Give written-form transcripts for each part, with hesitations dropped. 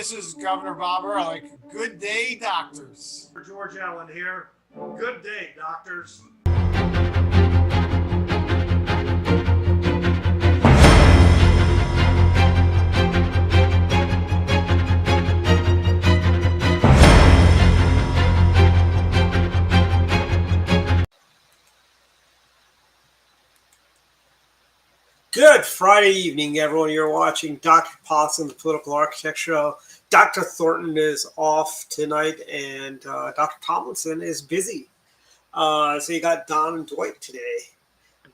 this is Governor Bobber. I like Good Day Doctors. George Allen here. Good day, doctors. Good Friday evening, everyone. You're watching Dr. Potson, the Political Architect Show. Dr. Thornton is off tonight, and Dr. Tomlinson is busy. So you got Don and Dwight today.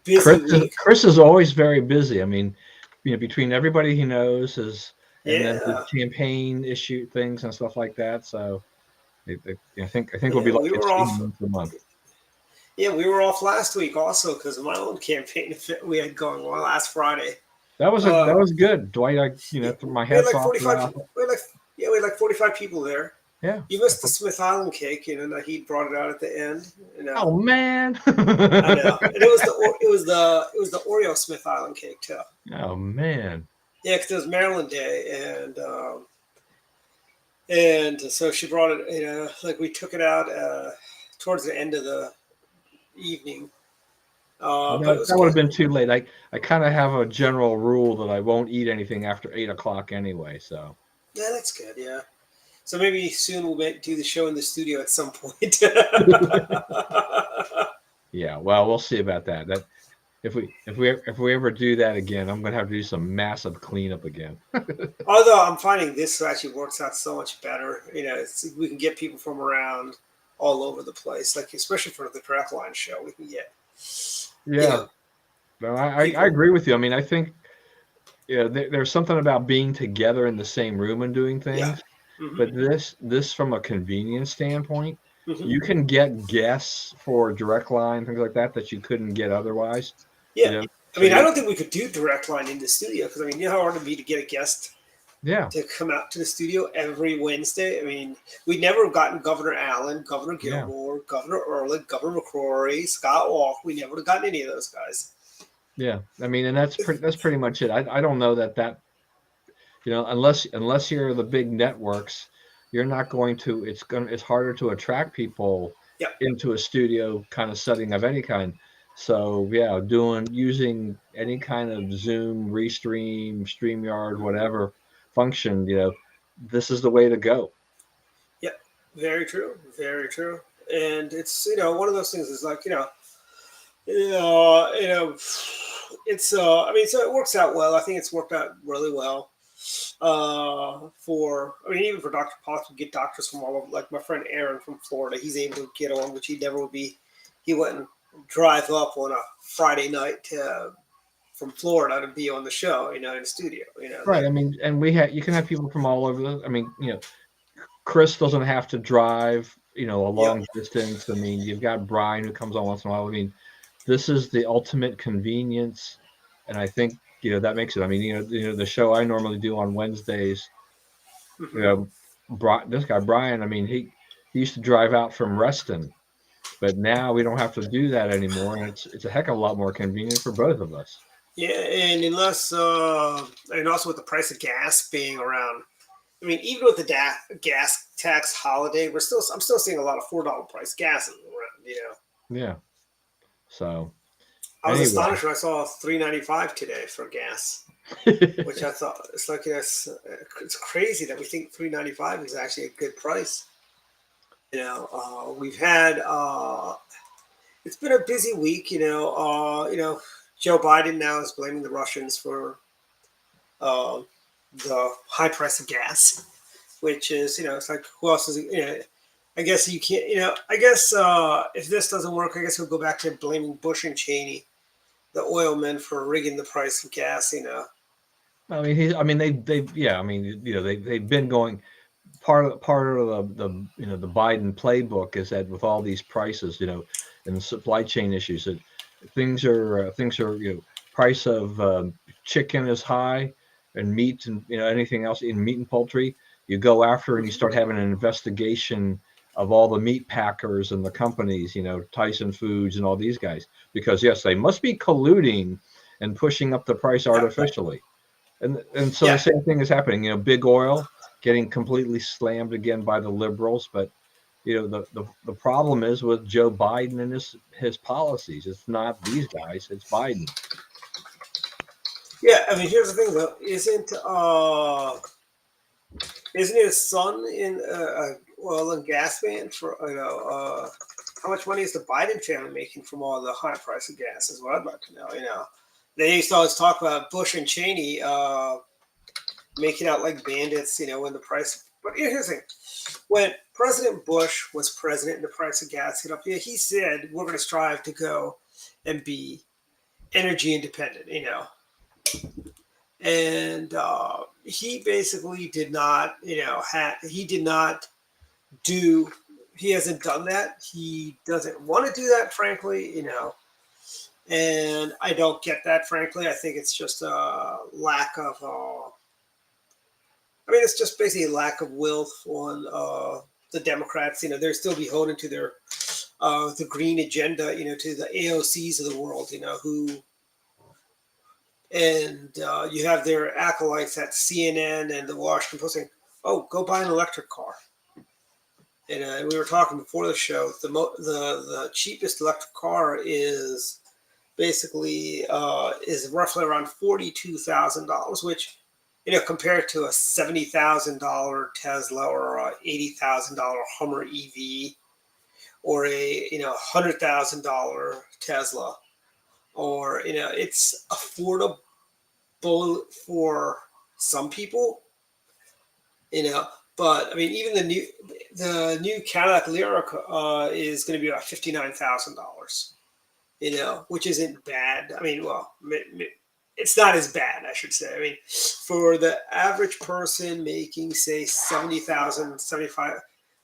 Busy week. Chris is always very busy. I mean, between everybody he knows and then the campaign issue things and stuff like that. So I think we'll be like a month. Yeah, we were off last week also because of my own campaign we had going on last Friday. That was good, Dwight. Threw my hats off. We had like 45 people there. Yeah, you missed the Smith Island cake. That he brought it out at the end. Oh man! I know. And it was the Oreo Smith Island cake too. Oh man! Yeah, because it was Maryland Day, and so she brought it. Like we took it out towards the end of the evening. That would have been too late. I kind of have a general rule that I won't eat anything after 8 o'clock anyway. So yeah, that's good. Yeah, so maybe soon we'll do the show in the studio at some point. Yeah, well, we'll see about that. That if we ever do that again, I'm gonna have to do some massive cleanup again. Although I'm finding this actually works out so much better. We can get people from around all over the place, like especially for the Direct Line show, we can get. Yeah, no, I agree with you. I mean, I think there's something about being together in the same room and doing things. Yeah. Mm-hmm. But this from a convenience standpoint, mm-hmm. You can get guests for Direct Line, things like that you couldn't get otherwise. Yeah, I don't think we could do Direct Line in the studio because you know how hard it would be to get a guest. Yeah. To come out to the studio every Wednesday. I mean, we'd never have gotten Governor Allen, Governor Gilmore, Governor Ehrlich, Governor McCrory, Scott Walker. We never would have gotten any of those guys. Yeah, I mean, and that's pretty much it. I don't know that unless you're the big networks, you're not going to. It's harder to attract people into a studio kind of setting of any kind. So yeah, using any kind of Zoom, Restream, StreamYard, whatever function, this is the way to go. Yeah, very true, and it's one of those things is like it's so it works out well. I think it's worked out really well even for Dr. Potts, we get doctors from all over, like my friend Aaron from Florida. He's able to get on, which he never would be. He wouldn't drive up on a Friday night from Florida to be on the show, in the studio, Right. I mean, and you can have people from all over. Chris doesn't have to drive, a long distance. I mean, you've got Brian who comes on once in a while. I mean, this is the ultimate convenience, and I think that makes it. I mean, the show I normally do on Wednesdays. Mm-hmm. This guy Brian. I mean, he used to drive out from Reston. But now we don't have to do that anymore, and it's a heck of a lot more convenient for both of us. Yeah, and unless and also with the price of gas being around, even with the gas tax holiday, I'm still seeing a lot of $4 price gas around. Yeah. So I was astonished when I saw $3.95 today for gas, which I thought it's crazy that we think $3.95 is actually a good price. We've had it's been a busy week. Joe Biden now is blaming the Russians for the high price of gas, which is it's like who else is I guess you can't I guess if this doesn't work, I guess we'll go back to blaming Bush and Cheney, the oil men, for rigging the price of gas. They've been going. Part of the the Biden playbook is that with all these prices, and the supply chain issues, that things are price of chicken is high, and meat and anything else in meat and poultry, you go after and you start having an investigation of all the meat packers and the companies, Tyson Foods and all these guys, because yes, they must be colluding and pushing up the price artificially, and so the same thing is happening. Big oil. getting completely slammed again by the liberals. But the problem is with Joe Biden and his policies. It's not these guys; it's Biden. Yeah, I mean, here's the thing though: isn't his son in oil and gas man for how much money is the Biden family making from all the high price of gas? Is what I'd like to know. They used to always talk about Bush and Cheney making out like bandits. When the price. But here's the thing: when President Bush was president and the price of gas hit up, he said we're going to strive to go and be energy independent. And he basically did not, he hasn't done that. He doesn't want to do that, frankly, and I don't get that, frankly. I think it's just a lack of, it's just basically a lack of will on the Democrats. They're still beholden to their, the green agenda, to the AOCs of the world, and you have their acolytes at CNN and the Washington Post saying, "Oh, go buy an electric car." And we were talking before the show. The cheapest electric car is basically is roughly around $42,000, which compared to a $70,000 Tesla or a $80,000 Hummer EV or a $100,000 Tesla. Or it's affordable for some people, But even the new Cadillac Lyric is going to be about $59,000, which isn't bad. It's not as bad, I should say. For the average person making say $70,000,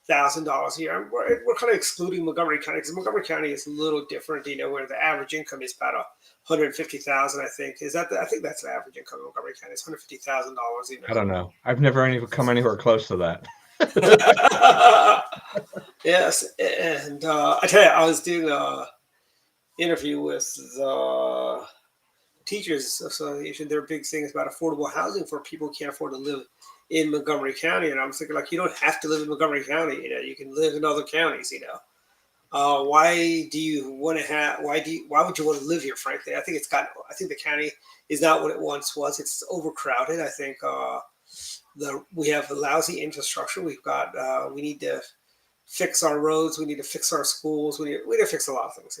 $75,000 a year, we're kind of excluding Montgomery County because Montgomery County is a little different, where the average income is about $150,000. I think I think that's the average income in Montgomery County. It's $150,000. I don't know. I've never come anywhere close to that. Yes, and I tell you, I was doing a interview with the Teachers Association. Their big thing is about affordable housing for people who can't afford to live in Montgomery County, and I'm thinking you don't have to live in Montgomery County. You can live in other counties. Why would you want to live here? Frankly, I think the county is not what it once was. It's overcrowded. I think we have a lousy infrastructure. We need to fix our roads. We need to fix our schools. We need to fix a lot of things.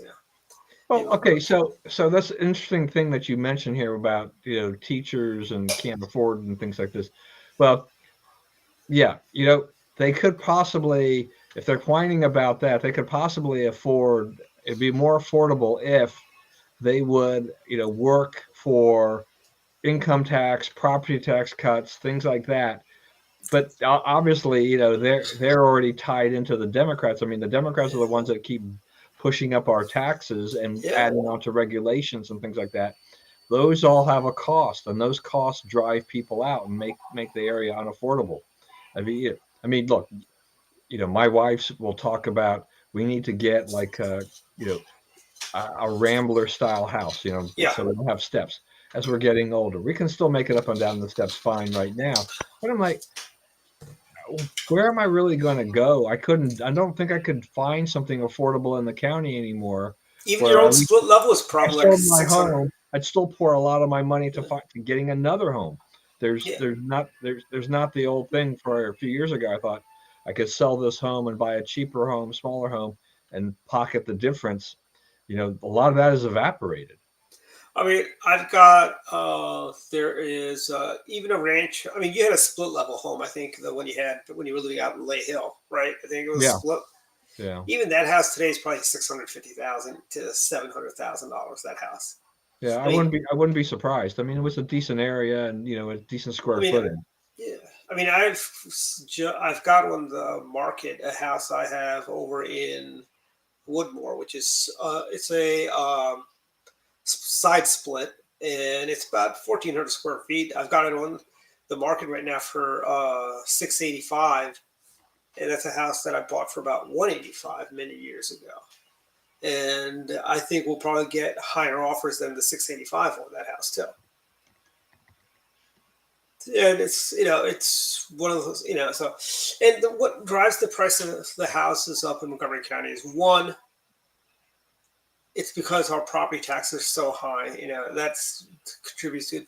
Well, okay, so that's an interesting thing that you mentioned here about teachers and can't afford and things like this. Well, yeah, they could possibly, if they're whining about that, they could possibly afford. It'd be more affordable if they would, work for income tax, property tax cuts, things like that. But obviously, they're already tied into the Democrats. The Democrats are the ones that keep pushing up our taxes and adding on to regulations and things like that. Those all have a cost, and those costs drive people out and make the area unaffordable. Look, my wife will talk about we need to get like a Rambler style house, so we don't have steps. As we're getting older, we can still make it up and down the steps fine right now. But I'm like, where am I really going to go? I don't think I could find something affordable in the county anymore. Even your own split level is probably like $600. I'd still pour a lot of my money to getting another home. There's not the old thing. For a few years ago, I thought I could sell this home and buy a cheaper home, smaller home, and pocket the difference. A lot of that is evaporated. I've got there is even a ranch. You had a split level home. I think when you were living out in Lay Hill, right? I think it was split. Yeah. Even that house today is probably $650,000 to $700,000. That house. Yeah, I wouldn't be surprised. It was a decent area and a decent square footage. Yeah, I've got on the market a house I have over in Woodmore, which is it's a side split, and it's about 1,400 square feet. I've got it on the market right now for $685,000, and that's a house that I bought for about $185,000 many years ago. And I think we'll probably get higher offers than the $685,000 on that house too. and it's one of those, so, and what drives the price of the houses up in Montgomery County is one, it's because our property taxes are so high. That's contributes to it.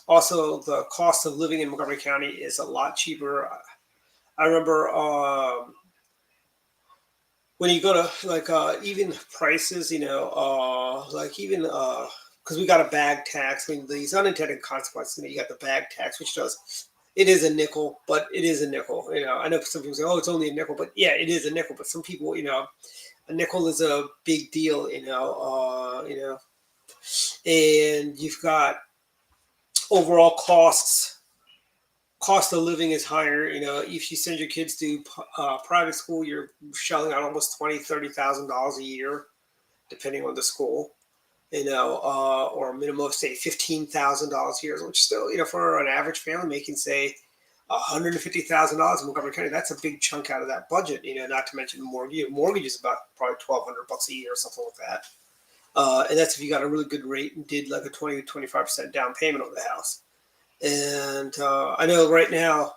Also, the cost of living in Montgomery County is a lot cheaper. I remember when you go to like even prices, like even because we got a bag tax. I mean, these unintended consequences. You got the bag tax, which it is a nickel, but it is a nickel. I know some people say, "Oh, it's only a nickel," but yeah, it is a nickel. But some people, a nickel is a big deal. And you've got overall costs. Cost of living is higher. If you send your kids to private school, you're shelling out almost $20,000-$30,000 a year, depending on the school. Or a minimum of say $15,000 a year, which still, for an average family making say $150,000 in Montgomery County, that's a big chunk out of that budget. Not to mention the mortgage. Mortgage is about probably $1,200 a year or something like that. And that's if you got a really good rate and did like a 20-25% down payment on the house. And I know right now,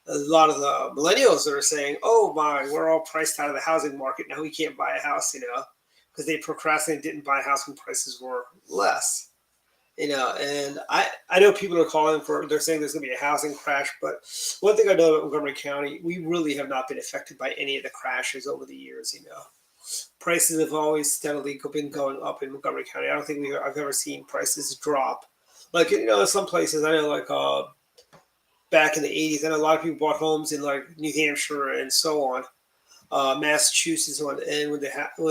a lot of the millennials are saying, "Oh my, we're all priced out of the housing market. Now we can't buy a house," because they procrastinated, didn't buy a house when prices were less. And I know people are calling they're saying there's going to be a housing crash. But one thing I know about Montgomery County, we really have not been affected by any of the crashes over the years. Prices have always steadily been going up in Montgomery County. I don't think I've ever seen prices drop. Like, in some places, I know, like back in the 80s, I know a lot of people bought homes in like New Hampshire and so on, Massachusetts, and when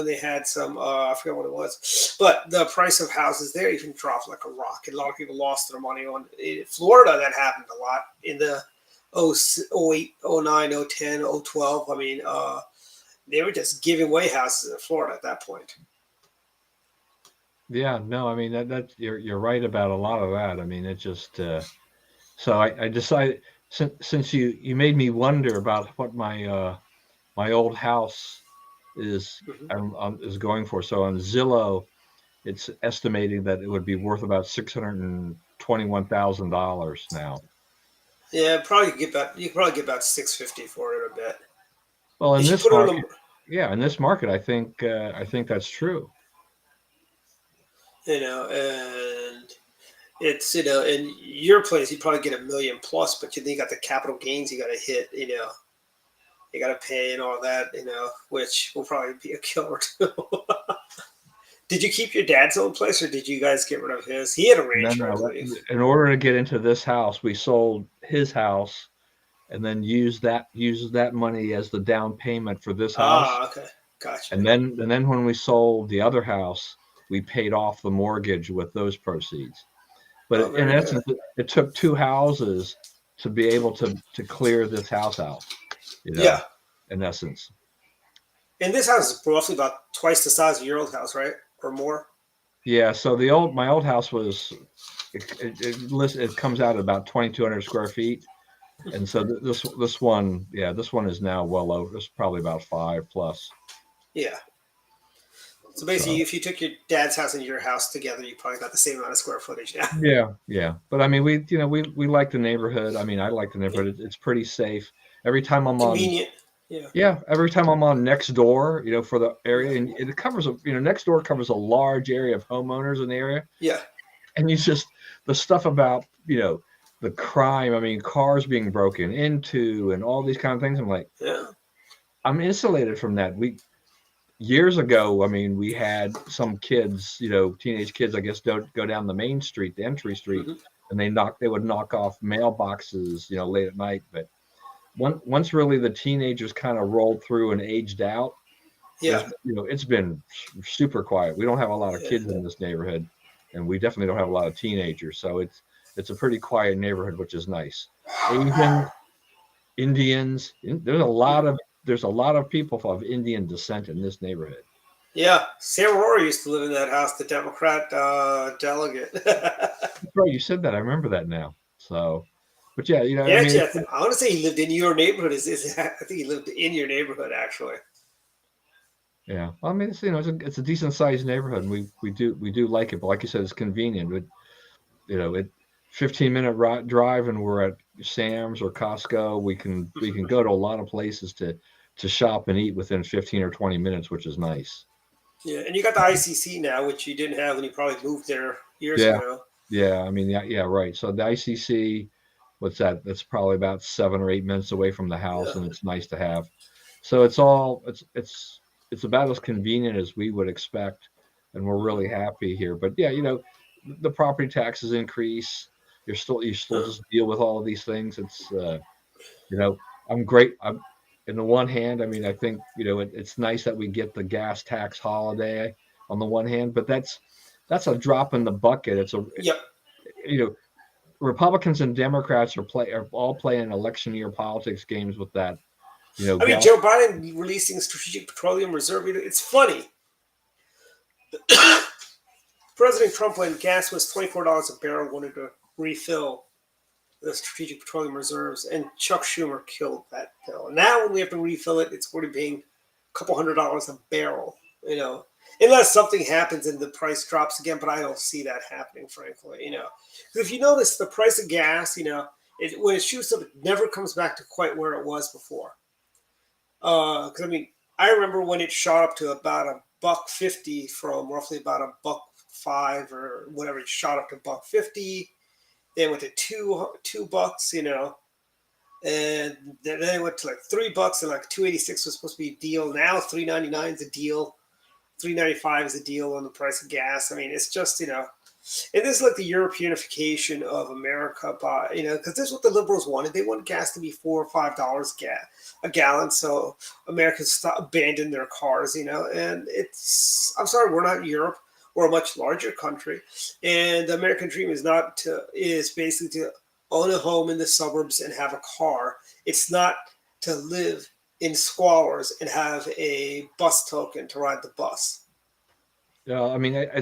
they had some, I forget what it was, but the price of houses there even dropped like a rock, and a lot of people lost their money on it. In Florida, that happened a lot in the 08, 09, 010, 012. I mean, they were just giving away houses in Florida at that point. Yeah, no, I mean that you're right about a lot of that. I mean, it just so I decided, since you made me wonder about what my my old house is is going for. So on Zillow, it's estimating that it would be worth about $621,000 now. Yeah, you could probably get about $650 for it, I bet. Well, in this market, in this market, I think that's true. And it's, in your place, you probably get $1 million plus, but you got the capital gains you got to hit, you got to pay and all that, which will probably be a killer too. Did you keep your dad's old place, or did you guys get rid of his? He had a ranch, I believe. In order to get into this house, we sold his house and then used that money as the down payment for this house. Ah, okay. Gotcha. And then when we sold the other house, we paid off the mortgage with those proceeds. But in essence, it took two houses to be able to clear this house out. Yeah. In essence. And this house is roughly about twice the size of your old house, right? Or more? Yeah. So my old house was, it comes out at about 2,200 square feet. And so this one is now well over, it's probably about 5 plus. Yeah. So basically, if you took your dad's house and your house together, you probably got the same amount of square footage now. Yeah. But I mean, we like the neighborhood. I mean, I like the neighborhood. It's pretty safe. Every time I'm convenient. Every time I'm on Nextdoor, for the area, and it covers Nextdoor covers a large area of homeowners in the area. Yeah. And the stuff about, the crime, I mean, cars being broken into and all these kind of things. I'm like, I'm insulated from that. Years ago, I mean, we had some kids, teenage kids, I guess, go down the main street, the entry street, and they would knock off mailboxes, late at night. But once really the teenagers kind of rolled through and aged out, it's been super quiet. We don't have a lot of kids in this neighborhood, and we definitely don't have a lot of teenagers. So it's a pretty quiet neighborhood, which is nice. Asian, Indians, there's a lot of people of Indian descent in this neighborhood. Yeah, Sam Rohrer used to live in that house, the Democrat delegate. Right, you said that. I remember that now. So, but yeah, I want to say he lived in your neighborhood. I think he lived in your neighborhood, actually. Yeah, well, I mean, it's a decent sized neighborhood, and we do like it. But like you said, it's convenient. It 15-minute drive and we're at Sam's or Costco. We can go to a lot of places to shop and eat within 15 or 20 minutes, which is nice. Yeah, and you got the ICC now, which you didn't have when you probably moved there years ago. Yeah, I mean, yeah, right. So the ICC, what's that? That's probably about 7 or 8 minutes away from the house, and it's nice to have. So it's about as convenient as we would expect, and we're really happy here. But yeah, the property taxes increase. You still just deal with all of these things. It's I'm great. In the one hand, I mean, I think it's nice that we get the gas tax holiday on the one hand, but that's a drop in the bucket. Republicans and Democrats are all playing election year politics games with that. I mean, Joe Biden releasing Strategic Petroleum Reserve. It's funny. President Trump, when gas was $24 a barrel, wanted to refill the Strategic Petroleum Reserves, and Chuck Schumer killed that bill. Now, when we have to refill it, it's already being a couple $100 a barrel. Unless something happens and the price drops again, but I don't see that happening, frankly. Because if you notice, the price of gas, when it shoots up, it never comes back to quite where it was before. Because I remember when it shot up to about $1.50 from roughly about $1.05 or whatever. It shot up to $1.50, then went to $2, and then it went to like $3, and like $2.86 was supposed to be a deal. Now $3.99 is a deal. $3.95 is a deal on the price of gas. I mean, it's just, and this is like the Europeanification of America, because this is what the liberals wanted. They wanted gas to be $4 or $5 a gallon, so Americans abandoned their cars, and I'm sorry, we're not Europe. We're a much larger country, and the American dream is basically to own a home in the suburbs and have a car. It's not to live in squalors and have a bus token to ride the bus. Yeah, I mean, I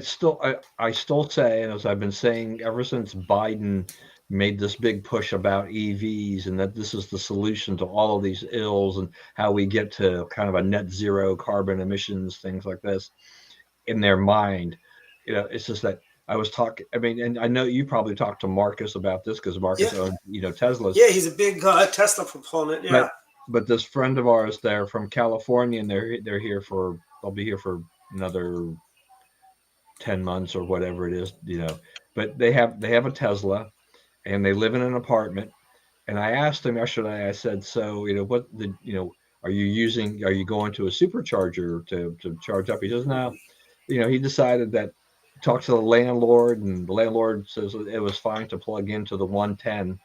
still say, and as I've been saying ever since Biden made this big push about EVs and that this is the solution to all of these ills and how we get to kind of a net zero carbon emissions, things like this in their mind. It's just that I was talking, and I know you probably talked to Marcus about this because Marcus owns, Teslas. Yeah, he's a big Tesla proponent. Yeah. But this friend of ours, they're from California, and they'll be here for another 10 months or whatever it is, but they have a Tesla and they live in an apartment. And I asked him yesterday, I said, so, are you going to a supercharger to charge up? He says, no, he decided that, talked to the landlord, and the landlord says it was fine to plug into the 110.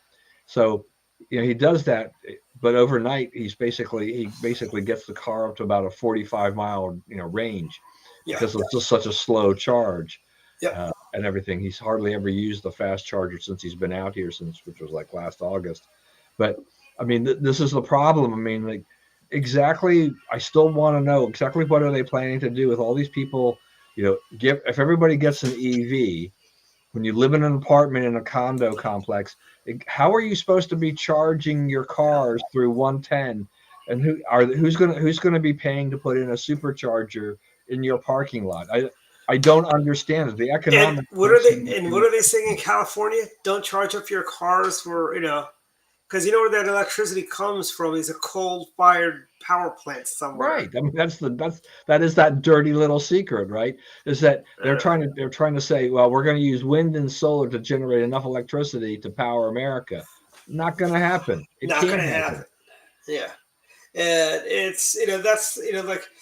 So, he does that, but overnight he basically gets the car up to about a 45-mile range, because it's just such a slow charge, and everything. He's hardly ever used the fast charger since he's been out here, which was like last August. But this is the problem. Exactly. I still want to know exactly what are they planning to do with all these people. If everybody gets an EV, when you live in an apartment in a condo complex, how are you supposed to be charging your cars through 110? And who's going to be paying to put in a supercharger in your parking lot? I don't understand it. The economic. And what are they saying in California? Don't charge up your cars for because where that electricity comes from is a coal-fired power plant somewhere. Right. That is that dirty little secret, right? Is that they're trying to say, well, we're going to use wind and solar to generate enough electricity to power America. Not going to happen. Not going to happen. Yeah. And it's,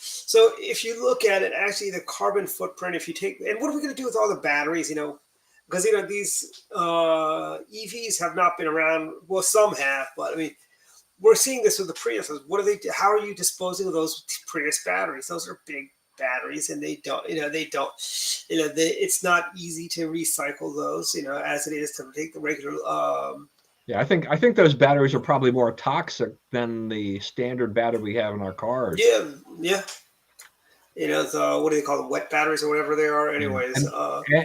so if you look at it, actually the carbon footprint, if you take, and what are we going to do with all the batteries, because, these EVs have not been around. Well, some have, but we're seeing this with the Priuses. How are you disposing of those Prius batteries? Those are big batteries, and it's not easy to recycle those, as it is to take the regular, Yeah, I think those batteries are probably more toxic than the standard battery we have in our cars. Yeah. What do they call them? Wet batteries or whatever they are. Anyways.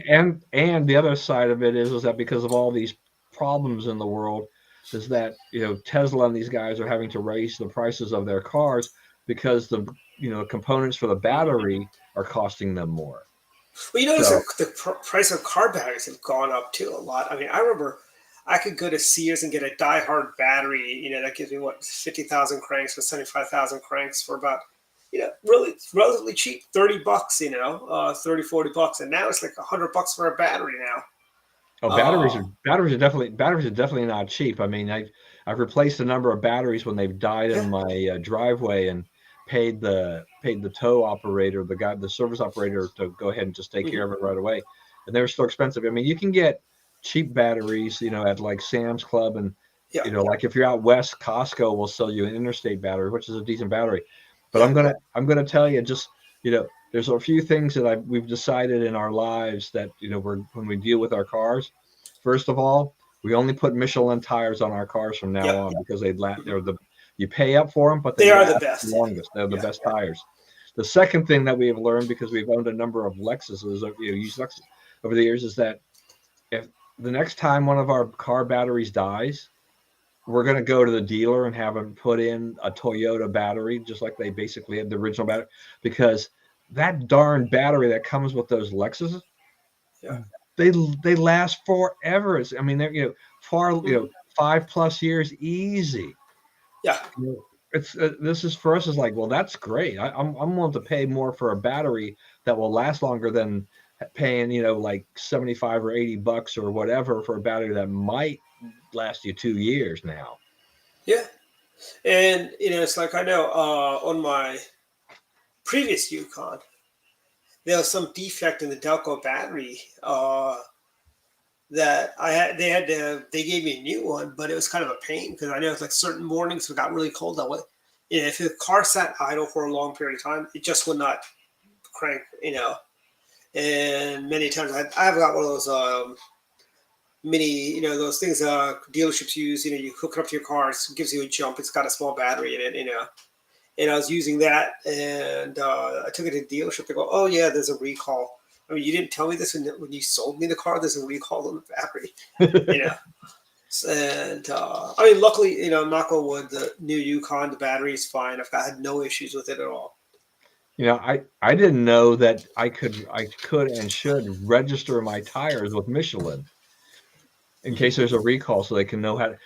And the other side of it is that because of all these problems in the world, is that Tesla and these guys are having to raise the prices of their cars because the components for the battery are costing them more. Well, the price of car batteries have gone up too a lot. I remember I could go to Sears and get a Die-Hard battery, that gives me what 50,000 cranks or 75,000 cranks for about, really relatively cheap, $30, 30, $40, and now it's like $100 for a battery now. Oh, batteries are definitely not cheap. I mean, I've replaced a number of batteries when they've died in my driveway, and paid the tow operator, the service operator, to go ahead and just take care of it right away. And they're still expensive. I mean, you can get cheap batteries, at like Sam's Club, and like if you're out west, Costco will sell you an interstate battery, which is a decent battery. But I'm gonna tell you, just there's a few things that we've decided in our lives that when we deal with our cars. First of all, we only put Michelin tires on our cars from now on, because you pay up for them, but they are the best. Longest. They're the best tires. The second thing that we have learned, because we've owned a number of Lexuses, used Lexus over the years, is that if the next time one of our car batteries dies, we're going to go to the dealer and have them put in a Toyota battery, just like they basically had the original battery, because that darn battery that comes with those Lexuses, they last forever. I mean, they're 5+ years easy. Yeah. It's this is for us is like, well, that's great. I'm willing to pay more for a battery that will last longer than paying like $75 or $80 or whatever for a battery that might last you 2 years now. Yeah. And it's like, I know on my previous Yukon, there was some defect in the Delco battery that I had. They gave me a new one, but it was kind of a pain, because I know it's like certain mornings it got really cold. If the car sat idle for a long period of time, it just would not crank. And many times I've got one of those mini, those things dealerships use. You hook it up to your car, it gives you a jump. It's got a small battery in it. And I was using that, and I took it to the dealership. They go, "Oh yeah, there's a recall." I mean, you didn't tell me this when you sold me the car. There's a recall on the battery, And I mean, luckily, knock on wood, the new Yukon, the battery is fine. I had no issues with it at all. I didn't know that I could and should register my tires with Michelin in case there's a recall, so they can know how to.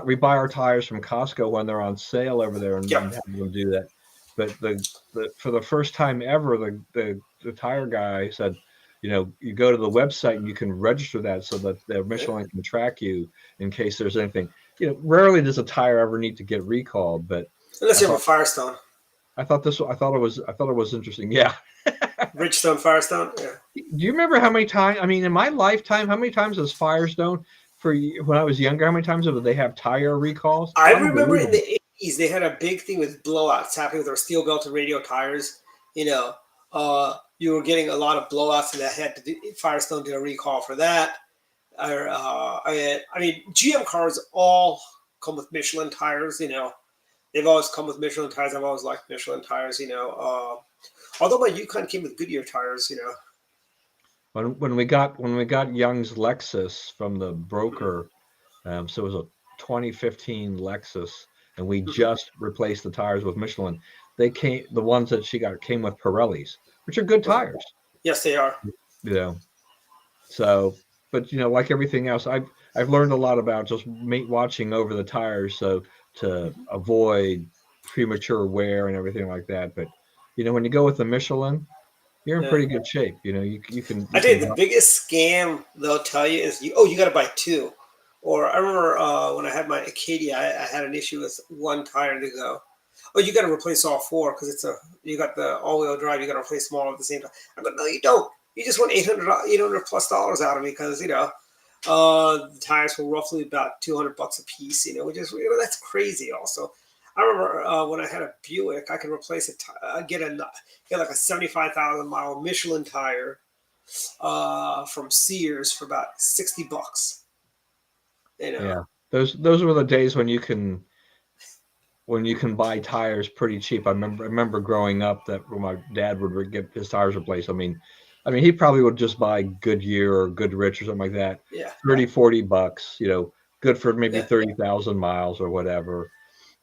We buy our tires from Costco when they're on sale over there, and have them do that. But for the first time ever, the tire guy said, you go to the website and you can register that so that the Michelin can track you in case there's anything. Rarely does a tire ever need to get recalled, but unless you have a Firestone. I thought it was interesting. Yeah. Bridgestone, Firestone. Yeah. Do you remember how many times? I mean, in my lifetime, how many times has Firestone, when I was younger, how many times did they have tire recalls? I remember in the 80s they had a big thing with blowouts happening with their steel belted radio tires. You were getting a lot of blowouts, and that Firestone did a recall for that. I mean, GM cars all come with Michelin tires. They've always come with Michelin tires. I've always liked Michelin tires. Although my Yukon came with Goodyear tires. When we got Young's Lexus from the broker, so it was a 2015 Lexus, and we just replaced the tires with Michelin. The ones that she got came with Pirellis, which are good tires. Yes, they are. So, but like everything else, I've learned a lot about just watching over the tires, so to avoid premature wear and everything like that. But when you go with the Michelin, you're in pretty good shape. You can. I tell you, the biggest scam they'll tell you is you got to buy two. Or I remember when I had my Acadia, I had an issue with one tire. They go, "Oh, you got to replace all four because you got the all-wheel drive. You got to replace them all at the same time." I go, "No, you don't. You just want $800+ out of me because the tires were roughly about $200 a piece. Which is that's crazy. Also, I remember when I had a Buick, I could replace get like a 75,000-mile Michelin tire from Sears for about $60. Yeah, those were the days when you can buy tires pretty cheap. I remember growing up that when my dad would get his tires replaced. I mean, he probably would just buy Goodyear or Goodrich or something like that. Yeah, $30-$40. Good for maybe 30,000 miles or whatever.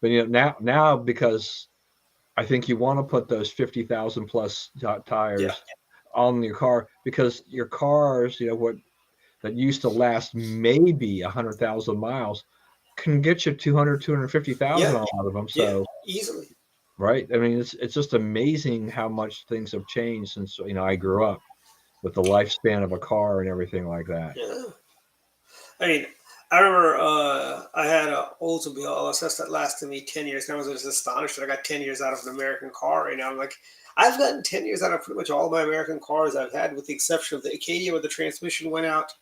But now because I think you want to put those 50,000+ tires on your car, because your cars, that used to last maybe 100,000 miles can get you 200, 250,000 Yeah. out of them. Yeah, So, easily. right. I mean, it's just amazing how much things have changed since, I grew up with the lifespan of a car and everything like that. Yeah. I mean, I remember I had an Oldsmobile LSS that lasted me 10 years, and I was just astonished that I got 10 years out of an American car. I'm like, I've gotten 10 years out of pretty much all my American cars I've had, with the exception of the Acadia where the transmission went out.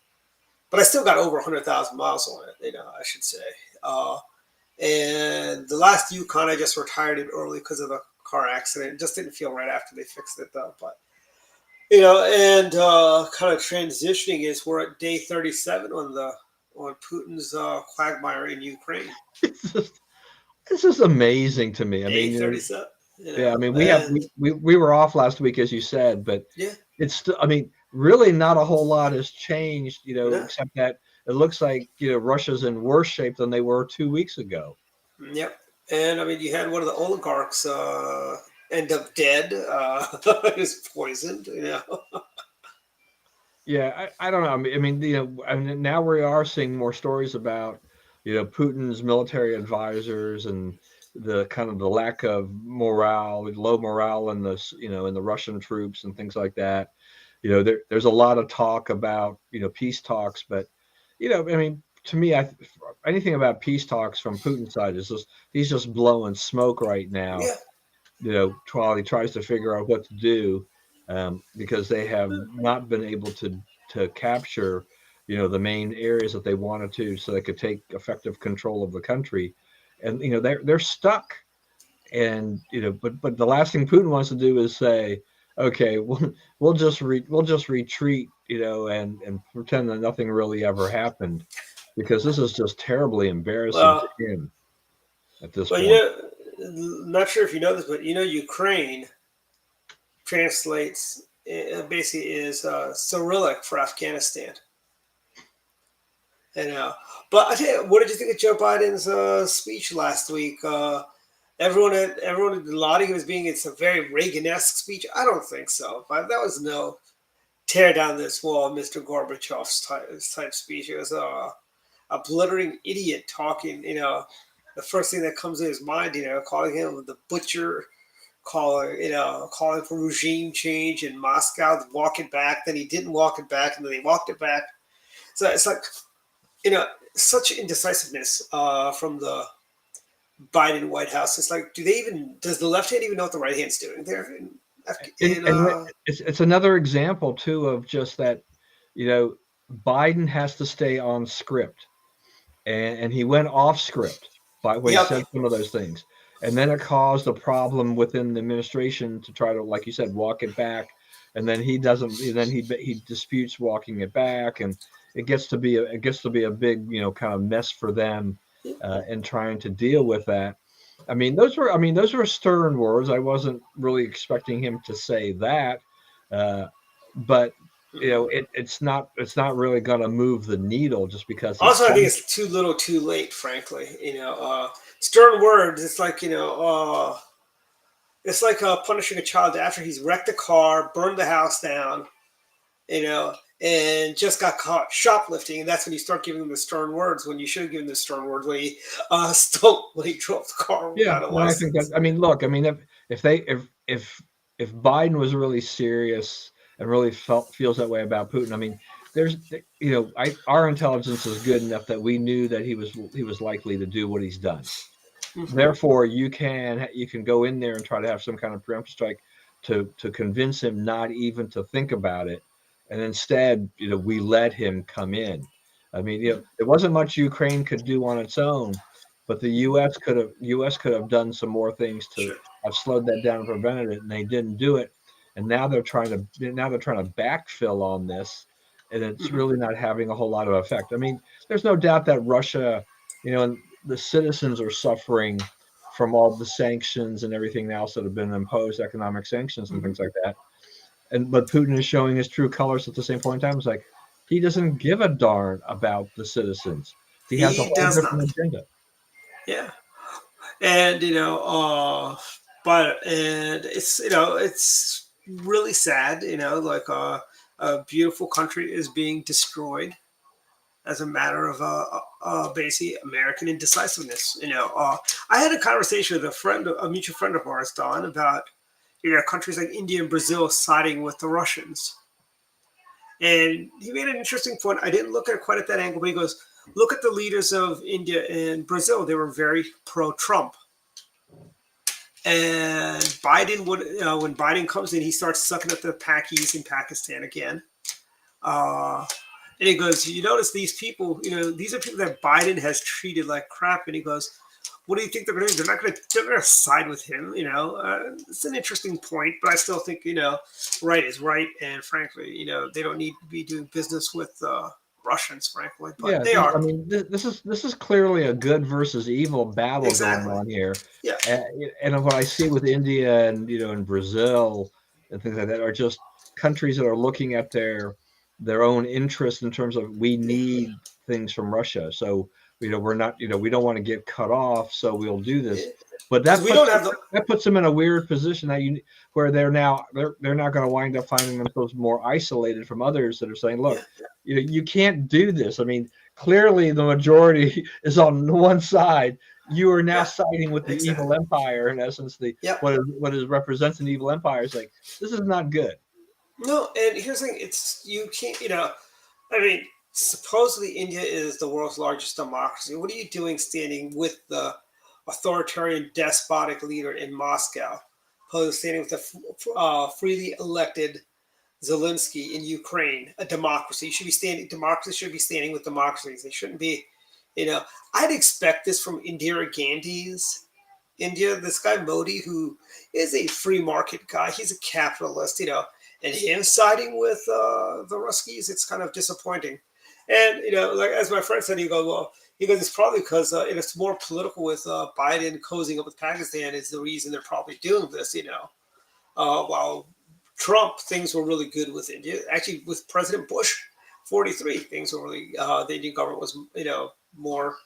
But I still got over 100,000 miles on it, I should say. Uh, and the last Yukon, I just retired it early because of a car accident. It just didn't feel right after they fixed it, though. But and kind of transitioning is we're at day 37 on Putin's quagmire in Ukraine. It's just, it's just amazing to me. I Day mean, 37. yeah, I mean, And we were off last week, as you said, but yeah, it's still, I mean, really not a whole lot has changed, no, except that it looks like, Russia's in worse shape than they were 2 weeks ago. yep. And I mean, you had one of the oligarchs end up dead. He was poisoned. Yeah, I don't know. I mean, now we are seeing more stories about, Putin's military advisors and the kind of the lack of morale, low morale in in the Russian troops and things like that. There's a lot of talk about, peace talks, but, I mean, to me, anything about peace talks from Putin's side is just, he's just blowing smoke right now, Yeah. while he tries to figure out what to do, because they have not been able to capture, the main areas that they wanted to, so they could take effective control of the country, and they're stuck, and but the last thing Putin wants to do is say, okay, we'll just retreat, and pretend that nothing really ever happened, because this is just terribly embarrassing Well, to him at this well, point. not sure if you know this, but Ukraine translates basically is Cyrillic for Afghanistan. But I tell you, what did you think of Joe Biden's speech last week? Everyone had lauding him as being it's a very Reagan-esque speech. I don't think so. But that was no tear down this wall, Mr. Gorbachev's type speech. It was a blithering idiot talking. The first thing that comes in his mind, calling him the butcher, calling for regime change in Moscow, walk it back. Then he didn't walk it back, and then he walked it back. So it's like, such indecisiveness from the Biden White House. It's like, does the left hand even know what the right hand's doing there? And it's another example too of just that, Biden has to stay on script, and he went off script when he said some of those things, and then it caused a problem within the administration to try to, like you said, walk it back, and then he disputes walking it back, and it gets to be a big, kind of mess for them, in trying to deal with that. I mean, those were stern words. I wasn't really expecting him to say that, but it's not really going to move the needle just because. Also, I think it's too little, too late. Frankly, stern words. It's like punishing a child after he's wrecked a car, burned the house down, and just got caught shoplifting, and that's when you start giving them the stern words, when you should have given the stern words when he drove the car. Yeah, well, I think that. I mean, look. I mean, if Biden was really serious and really feels that way about Putin, I mean, our intelligence is good enough that we knew that he was likely to do what he's done. Mm-hmm. Therefore, you can go in there and try to have some kind of preemptive strike to convince him not even to think about it. And instead, we let him come in. I mean, there wasn't much Ukraine could do on its own, but the U.S. could have done some more things to have slowed that down and prevented it, and they didn't do it. And now they're trying to backfill on this, and it's really not having a whole lot of effect. I mean, there's no doubt that Russia, and the citizens are suffering from all the sanctions and everything else that have been imposed, economic sanctions and things like that. But Putin is showing his true colors at the same point in time. It's like he doesn't give a darn about the citizens. He has a whole different agenda. Yeah, and but it's really sad. Like a beautiful country is being destroyed, as a matter of basically American indecisiveness. I had a conversation with a mutual friend of ours, Don, about countries like India and Brazil siding with the Russians. And he made an interesting point. I didn't look at it quite at that angle, but he goes, look at the leaders of India and Brazil. They were very pro-Trump. And Biden would, when Biden comes in, he starts sucking at the Pakis in Pakistan again. And he goes, you notice these people, these are people that Biden has treated like crap. And he goes, what do you think they're going to do? They're going to side with him. It's an interesting point, but I still think, right is right. And frankly, they don't need to be doing business with Russians, frankly, but they are. I mean, this is clearly a good versus evil battle going on here. Yeah. And what I see with India and, and Brazil and things like that are just countries that are looking at their own interest in terms of we need things from Russia. So, we're not, we don't want to get cut off, so we'll do this. But that puts them in a weird position where they're now going to wind up finding themselves more isolated from others that are saying, look, you can't do this. I mean, clearly the majority is on one side. You are now siding with the evil empire, in essence. What represents an evil empire is like, this is not good. No, and here's the thing: you can't. Supposedly India is the world's largest democracy. What are you doing standing with the authoritarian, despotic leader in Moscow, opposed to standing with the freely elected Zelensky in Ukraine, a democracy? Democracy should be standing with democracies. They shouldn't be, I'd expect this from Indira Gandhi's India. This guy Modi, who is a free market guy, he's a capitalist, and him siding with the Ruskies, it's kind of disappointing. And, like as my friend said, he goes, it's probably because it's more political with Biden cozying up with Pakistan is the reason they're probably doing this, while Trump, things were really good with India. Actually, with President Bush, 43, things were really, the Indian government was, more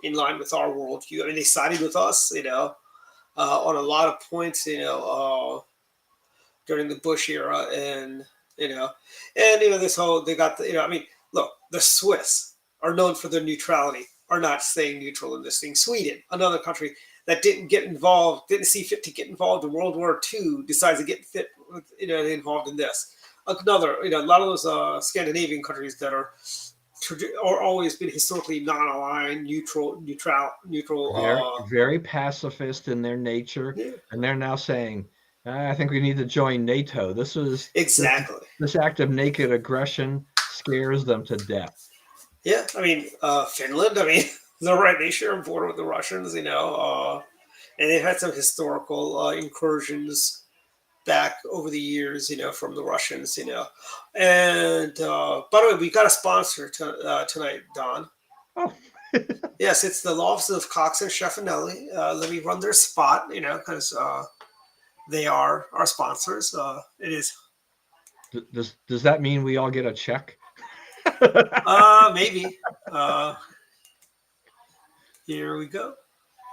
in line with our worldview. I mean, they sided with us, on a lot of points, during the Bush era and this whole, they got look, the Swiss are known for their neutrality, are not staying neutral in this thing. Sweden, another country that didn't see fit to get involved in World War II, decides to get involved in this. Another, a lot of those Scandinavian countries that are always been historically non-aligned, neutral. Very pacifist in their nature, and they're now saying, I think we need to join NATO. This act of naked aggression scares them to death. Yeah, Finland. They're right. They share a border with the Russians, and they've had some historical incursions back over the years, from the Russians, And by the way, we got a sponsor tonight, Don. Oh. Yes, it's the law office of Cox and Stefanelli. Let me run their spot, because they are our sponsors. It is. Does that mean we all get a check? Maybe. Here we go.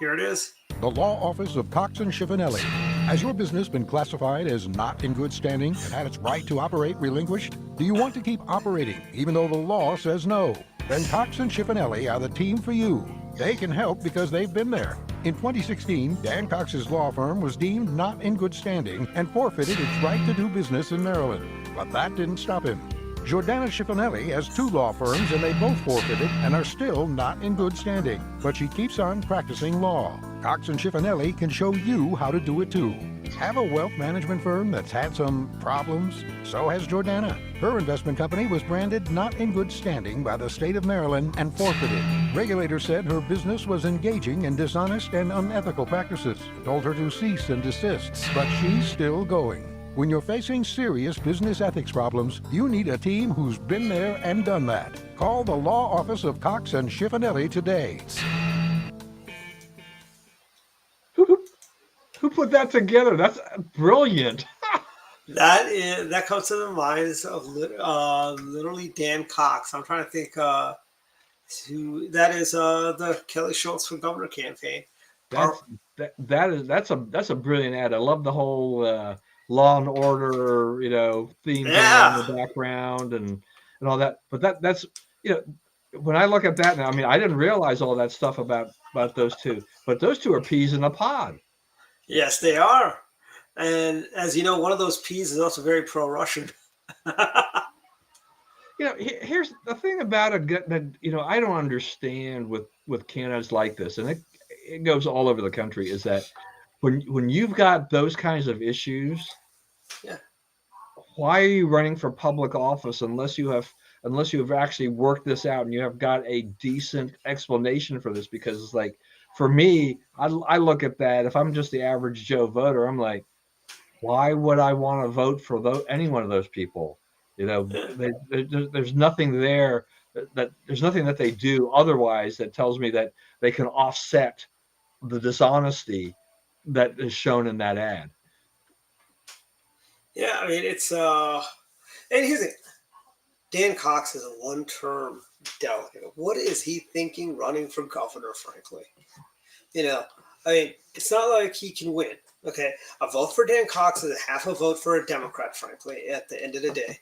Here it is. The law office of Cox and Stefanelli. Has your business been classified as not in good standing and had its right to operate relinquished? Do you want to keep operating even though the law says no? Then Cox and Stefanelli are the team for you. They can help because they've been there. In 2016, Dan Cox's law firm was deemed not in good standing and forfeited its right to do business in Maryland. But that didn't stop him. Jordana Stefanelli has 2 law firms and they both forfeited and are still not in good standing. But she keeps on practicing law. Cox and Stefanelli can show you how to do it too. Have a wealth management firm that's had some problems? So has Jordana. Her investment company was branded not in good standing by the state of Maryland and forfeited. Regulators said her business was engaging in dishonest and unethical practices, told her to cease and desist, but she's still going. When you're facing serious business ethics problems, you need a team who's been there and done that. Call the law office of Cox and Stefanelli today. Who put that together? That's brilliant. That comes to the minds of literally Dan Cox. I'm trying to think who that is. The Kelly Schultz for Governor campaign. That's a brilliant ad. I love the whole Law and Order, theme in the background and all that. But that's when I look at that now, I mean, I didn't realize all that stuff about those two, but those two are peas in a pod. Yes, they are. And as you know, one of those peas is also very pro-Russian. Here's the thing about that I don't understand with candidates like this, and it goes all over the country, is that when you've got those kinds of issues, Yeah. why are you running for public office unless you have actually worked this out and you have got a decent explanation for this? Because it's like, for me, I look at that, if I'm just the average Joe voter, I'm like, why would I want to vote for any one of those people? There's nothing there there's nothing that they do otherwise that tells me that they can offset the dishonesty that is shown in that ad. Yeah, I mean, it's and here's it. Dan Cox is a one-term delegate. What is he thinking running for governor, frankly? I mean, it's not like he can win. Okay, a vote for Dan Cox is a half a vote for a Democrat, frankly, at the end of the day.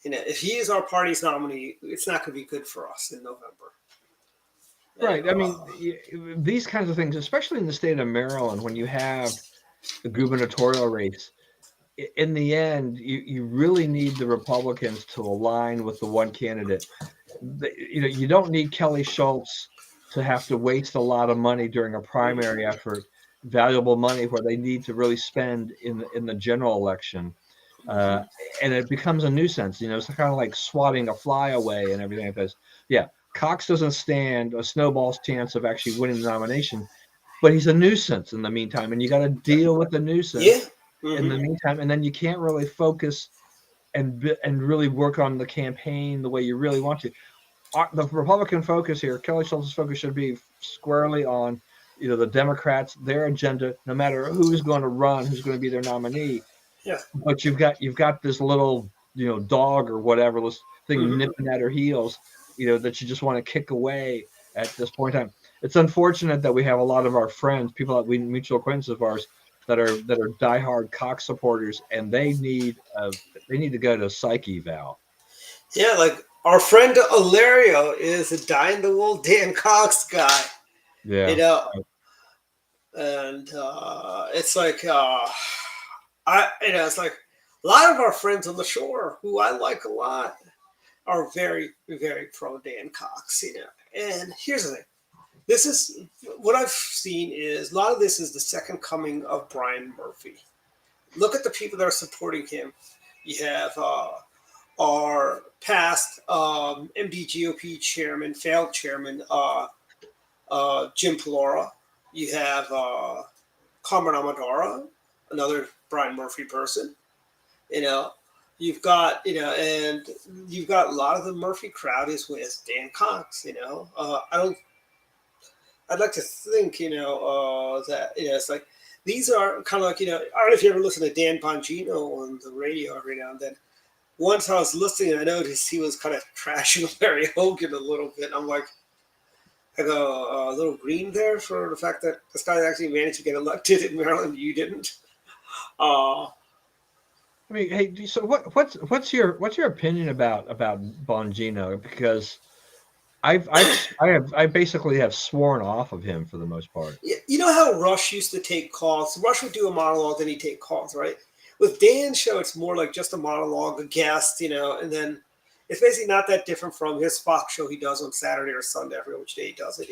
If he is our party's nominee, it's not going to be good for us in November. Right. I mean, these kinds of things, especially in the state of Maryland, when you have the gubernatorial race, in the end, you really need the Republicans to align with the one candidate. You don't need Kelly Schultz to have to waste a lot of money during a primary effort, valuable money where they need to really spend in the general election. And it becomes a nuisance. It's kind of like swatting a fly away and everything like this. Yeah, Cox doesn't stand a snowball's chance of actually winning the nomination, but he's a nuisance in the meantime, and you got to deal with the nuisance in the meantime, and then you can't really focus and really work on the campaign the way you really want to. The Republican focus here, Kelly Schultz's focus, should be squarely on the Democrats, their agenda, no matter who's going to run, who's going to be their nominee. Yeah. But you've got this little dog or whatever, this thing nipping at her heels, that you just want to kick away at this point in time. It's unfortunate that we have a lot of our friends, people that we mutual acquaintances of ours, that are diehard Cox supporters, and they need to go to psych eval. Yeah, like our friend Ilario is a dyed-in-the-wool Dan Cox guy. Yeah. And it's like it's like a lot of our friends on the shore who I like a lot are very, very pro Dan Cox, And here's the thing. This is what I've seen is a lot of this is the second coming of Brian Murphy. Look at the people that are supporting him. You have our past MDGOP chairman, failed chairman, Jim Pelora. You have Carmen Amadora, another Brian Murphy person. You've got, and you've got a lot of the Murphy crowd is with Dan Cox, I'd like to think, that, it's like, these are kind of like, I don't know if you ever listen to Dan Bongino on the radio every now and then. Once I was listening, I noticed he was kind of trashing Larry Hogan a little bit. I'm like, I go, a little green there for the fact that this guy actually managed to get elected in Maryland. You didn't. I mean, hey, so what's your opinion about Bongino? Because I basically have sworn off of him for the most part. You know how Rush used to take calls? Rush would do a monologue, then he'd take calls, right? With Dan's show, it's more like just a monologue, a guest, and then it's basically not that different from his Fox show he does on Saturday or Sunday, every which day he does it,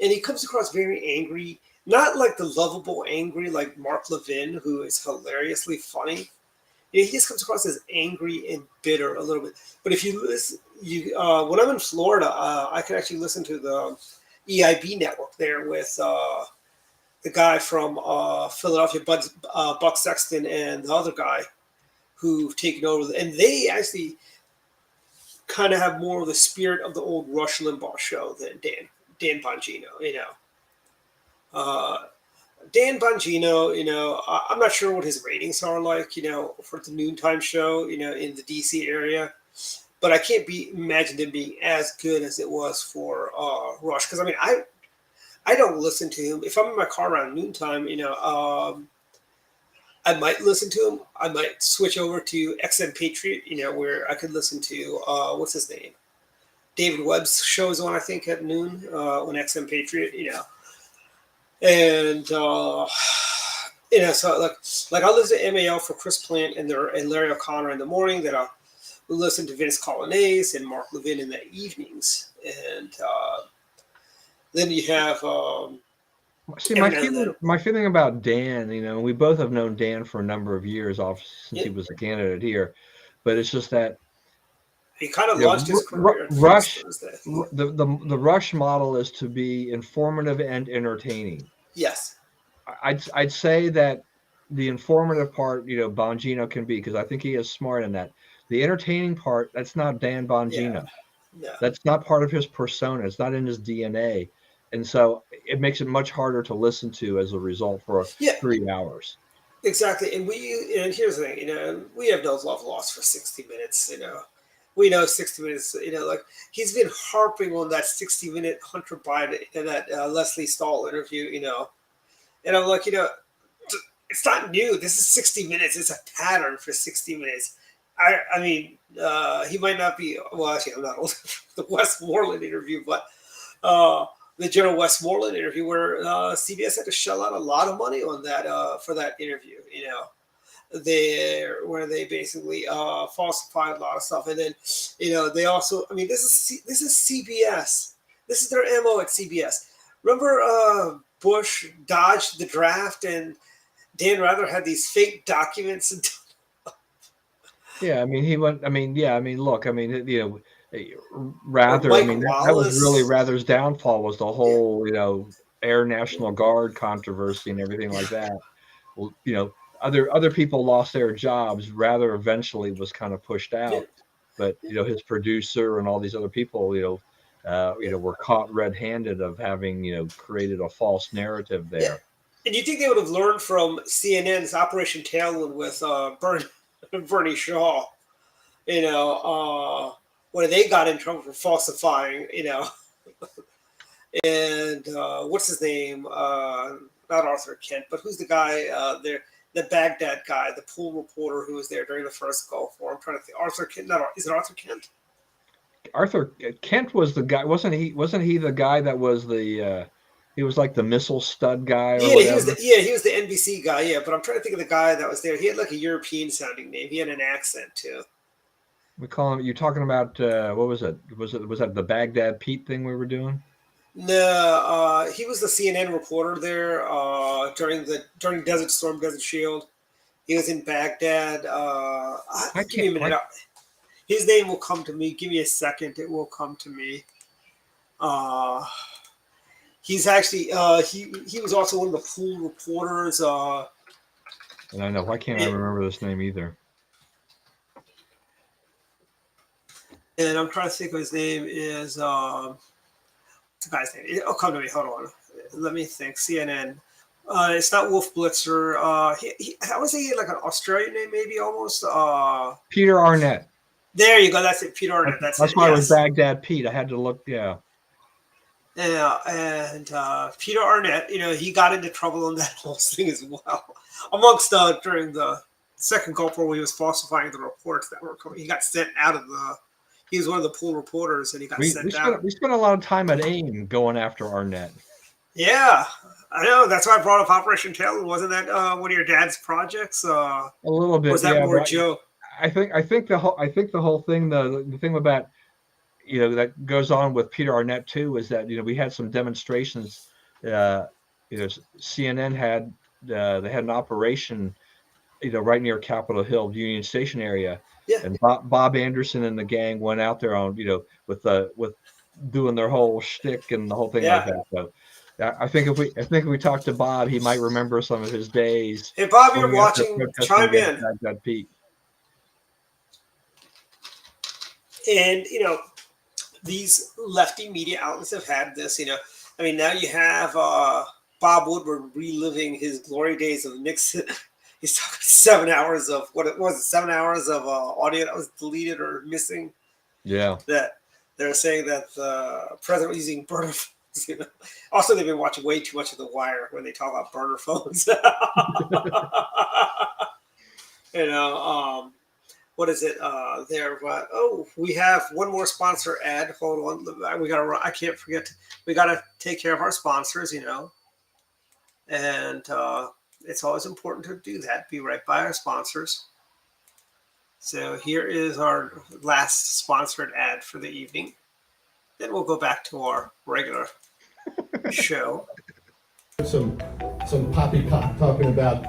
And he comes across very angry, not like the lovable angry like Mark Levin, who is hilariously funny. He just comes across as angry and bitter a little bit. But if you listen, when I'm in Florida, I can actually listen to the EIB network there with the guy from Philadelphia, Buck Sexton, and the other guy who've taken over. And they actually kind of have more of the spirit of the old Rush Limbaugh show than Dan Bongino, Dan Bongino, I'm not sure what his ratings are like, for the noontime show, in the DC area, but I can't imagine them being as good as it was for Rush. Because I don't listen to him if I'm in my car around noontime. I might listen to him. I might switch over to XM Patriot, where I could listen to what's his name, David Webb's show's on, I think, at noon on XM Patriot. And so like I'll listen to MAL for Chris Plant and Larry O'Connor in the morning. Then I'll listen to Vince Colonnese and Mark Levin in the evenings. And then you have See, my feeling about Dan, we both have known Dan for a number of years since he was a candidate here, but it's just that he kind of launched his career. Rush, the Rush model is to be informative and entertaining. Yes. I'd say that the informative part, Bongino can be, because I think he is smart in that. The entertaining part, that's not Dan Bongino. Yeah. That's not part of his persona. It's not in his DNA. And so it makes it much harder to listen to as a result for 3 hours. Exactly. And here's the thing, we have no love lost for 60 minutes, We know 60 minutes, like he's been harping on that 60-minute Hunter Biden and that Leslie Stahl interview, And I'm like, it's not new. This is 60 minutes. It's a pattern for 60 minutes. I mean, he might not be, well, actually, I'm not old the Westmoreland interview, but the General Westmoreland interview where CBS had to shell out a lot of money on that for that interview, where they basically falsified a lot of stuff. And then, they also, I mean, this is CBS. This is their MO at CBS. Remember Bush dodged the draft and Dan Rather had these fake documents and yeah, I mean, he went. I mean, yeah, I mean, look, I mean, Rather. I mean, that was really Rather's downfall. Was the whole, Air National Guard controversy and everything like that. Well, other people lost their jobs. Rather eventually was kind of pushed out, but his producer and all these other people, were caught red-handed of having, created a false narrative there. Yeah. And you think they would have learned from CNN's Operation Tailwind with Bernie Shaw, when they got in trouble for falsifying, and what's his name? Not Arthur Kent, but who's the guy there? The Baghdad guy, the pool reporter who was there during the first Gulf War. I'm trying to think. Arthur Kent? Is it Arthur Kent? Arthur Kent was the guy, wasn't he? Wasn't he the guy that was the? He was like the missile stud guy. Or he was the NBC guy. Yeah, but I'm trying to think of the guy that was there. He had like a European sounding name. He had an accent too. We call him. You're talking about what was it? Was that the Baghdad Pete thing we were doing? No, he was the CNN reporter there during Desert Storm, Desert Shield. He was in Baghdad. Give me a minute. His name will come to me. Give me a second. It will come to me. He's actually he was also one of the pool reporters. And I know, why can't I remember this name either? And I'm trying to think of his name is what's the guy's name? It'll come to me. Hold on. Let me think. CNN. It's not Wolf Blitzer. I would say he had like an Australian name, maybe almost. Peter Arnett. There you go. That's it. Peter Arnett. That's why it was Baghdad Pete. I had to look. Yeah. Yeah, and Peter Arnett, he got into trouble on that whole thing as well. Amongst during the second Gulf War, when he was falsifying the reports that were coming, he got sent out of he was one of the pool reporters, and he got sent out. We spent a lot of time at AIM going after Arnett. Yeah, I know. That's why I brought up Operation Tailwind. Wasn't that one of your dad's projects? A little bit. Was that more Joe? I think the whole thing, the thing about that goes on with Peter Arnett too, is that we had some demonstrations. CNN had they had an operation, right near Capitol Hill, Union Station area. Yeah. And Bob Anderson and the gang went out there on with doing their whole shtick and the whole thing like that. So I think if we talk to Bob, he might remember some of his days. Hey Bob, you're watching. Chime in. Pete. And these lefty media outlets have had this. I mean, now you have Bob Woodward reliving his glory days of Nixon. He's talking 7 hours of 7 hours of audio that was deleted or missing. Yeah. That they're saying that the president was using burner phones. Also, they've been watching way too much of The Wire when they talk about burner phones. what is it? There. Oh, we have one more sponsor ad. Hold on. We gotta. I can't forget. We gotta take care of our sponsors. And it's always important to do that. Be right by our sponsors. So here is our last sponsored ad for the evening. Then we'll go back to our regular show. Some poppycock talking about,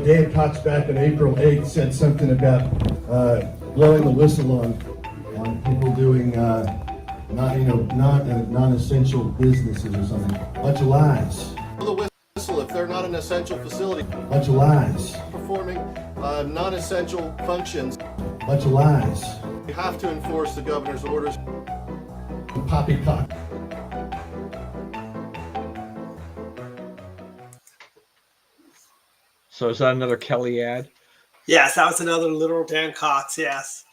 Dave Cox back on April 8th said something about blowing the whistle on people doing non-essential businesses or something. Bunch of lies. Blow the whistle if they're not an essential facility. Bunch of lies. Performing non-essential functions. Bunch of lies. We have to enforce the governor's orders. Poppycock. So is that another Kelly ad? Yes, that was another literal Dan Cox. Yes.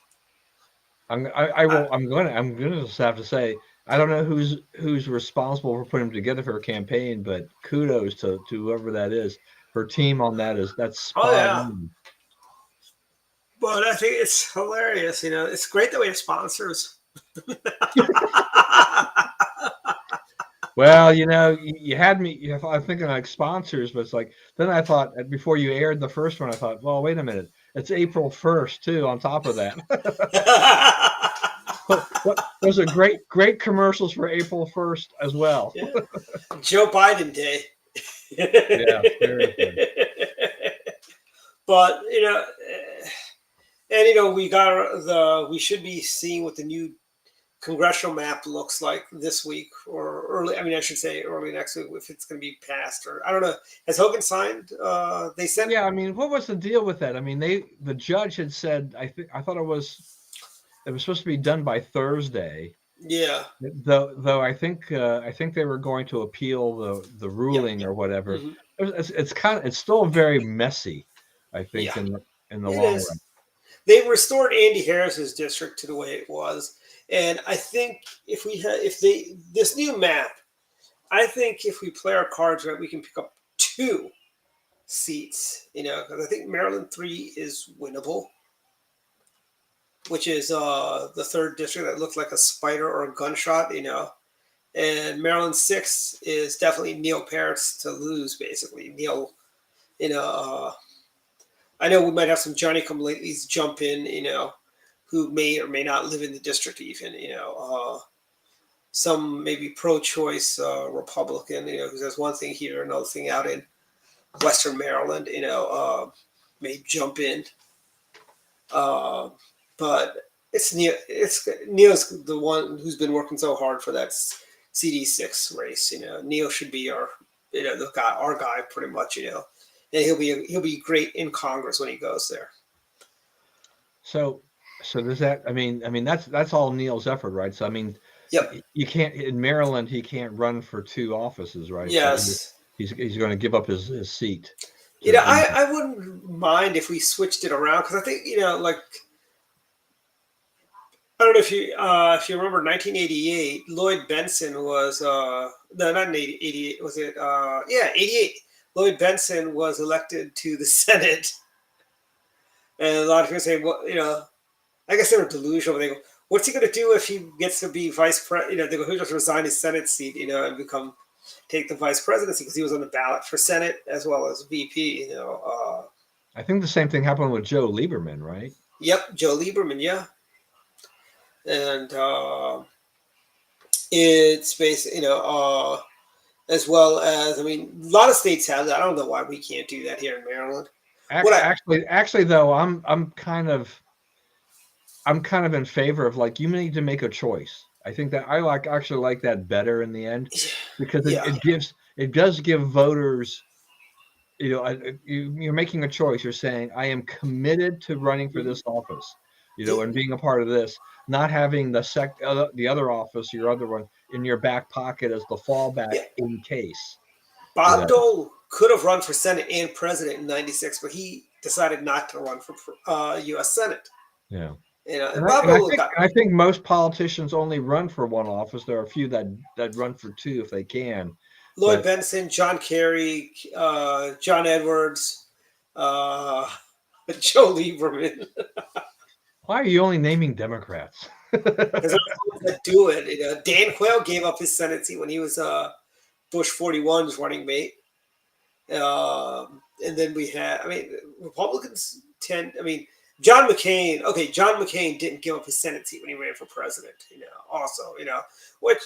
I'm gonna just have to say I don't know who's responsible for putting them together for a campaign, but kudos to whoever that is. Her team on that's spot on. But I think it's hilarious. It's great that we have sponsors. Well, you had me. I'm thinking like sponsors, but it's like then I thought before you aired the first one, I thought, well, wait a minute, it's April 1st too. On top of that, those are great commercials for April 1st as well. Yeah. Joe Biden Day. Yeah, very good. But we should be seeing what the new congressional map looks like this week or early. I should say early next week if it's going to be passed or I don't know. Has Hogan signed? They said. Yeah, what was the deal with that? The judge had said I thought it was supposed to be done by Thursday. Yeah. Though I think they were going to appeal the ruling or whatever. Mm-hmm. It's still very messy. I think in the long run. They restored Andy Harris's district to the way it was. And I think this new map, I think if we play our cards right, we can pick up 2 seats, because I think Maryland 3 is winnable, which is the 3rd district that looks like a spider or a gunshot, and Maryland 6 is definitely Neil Peart's to lose, basically. Neil, I know we might have some Johnny-come-latelys jump in, who may or may not live in the district even, some maybe pro-choice Republican, who says one thing here, another thing out in Western Maryland, may jump in. But Neil's the one who's been working so hard for that CD6 race. Neil should be our guy pretty much. And he'll be great in Congress when he goes there. So does that? That's all Neil's effort, right? So yep. You can't in Maryland. He can't run for 2 offices, right? Yes. So he's going to give up his seat. I wouldn't mind if we switched it around because I think I don't know if you remember 1988. Lloyd Benson was not 88. Was it? 88. Lloyd Benson was elected to the Senate, and a lot of people say, well, I guess they were delusional. They go, what's he going to do if he gets to be vice president? They go, he'll just resign his Senate seat, and take the vice presidency because he was on the ballot for Senate as well as VP. I think the same thing happened with Joe Lieberman, right? Yep, Joe Lieberman, yeah. And it's basically, as well as, a lot of states have that. I don't know why we can't do that here in Maryland. Actually, though, I'm kind of in favor of you need to make a choice. I think that I actually like that better in the end because it does give voters, you're making a choice. You're saying I am committed to running for this office, and being a part of this, not having the other office, your other one in your back pocket as the fallback in case. Bob Dole could have run for Senate and president in '96, but he decided not to run for U.S. Senate. Yeah. I think most politicians only run for one office. There are a few that run for 2 if they can. Lloyd Benson, John Kerry, John Edwards, Joe Lieberman. Why are you only naming Democrats? Because that do it. You know, Dan Quayle gave up his Senate seat when he was Bush 41's running mate. And then we had, I mean, Republicans tend, I mean, John McCain didn't give up his Senate seat when he ran for president, you know, also, you know, which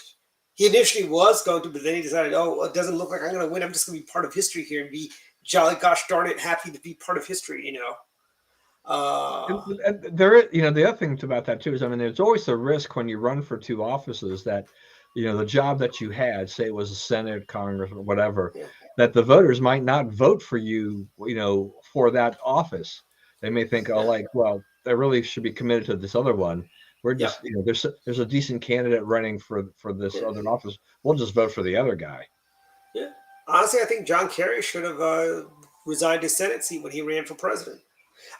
he initially was going to, but then he decided, oh, it doesn't look like I'm going to win. I'm just going to be part of history here and be jolly gosh darn it happy to be part of history, you know. And there is, you know, the other thing about that too is, I mean, there's always the risk when you run for two offices that, you know, the job that you had, say it was a Senate, Congress, or whatever, Yeah. that the voters might not vote for you, you know, for that office. They may think, oh, like, well, they really should be committed to this other one. We're just, you know, there's a decent candidate running for this other office. We'll just vote for the other guy. Yeah. Honestly, I think John Kerry should have resigned his Senate seat when he ran for president.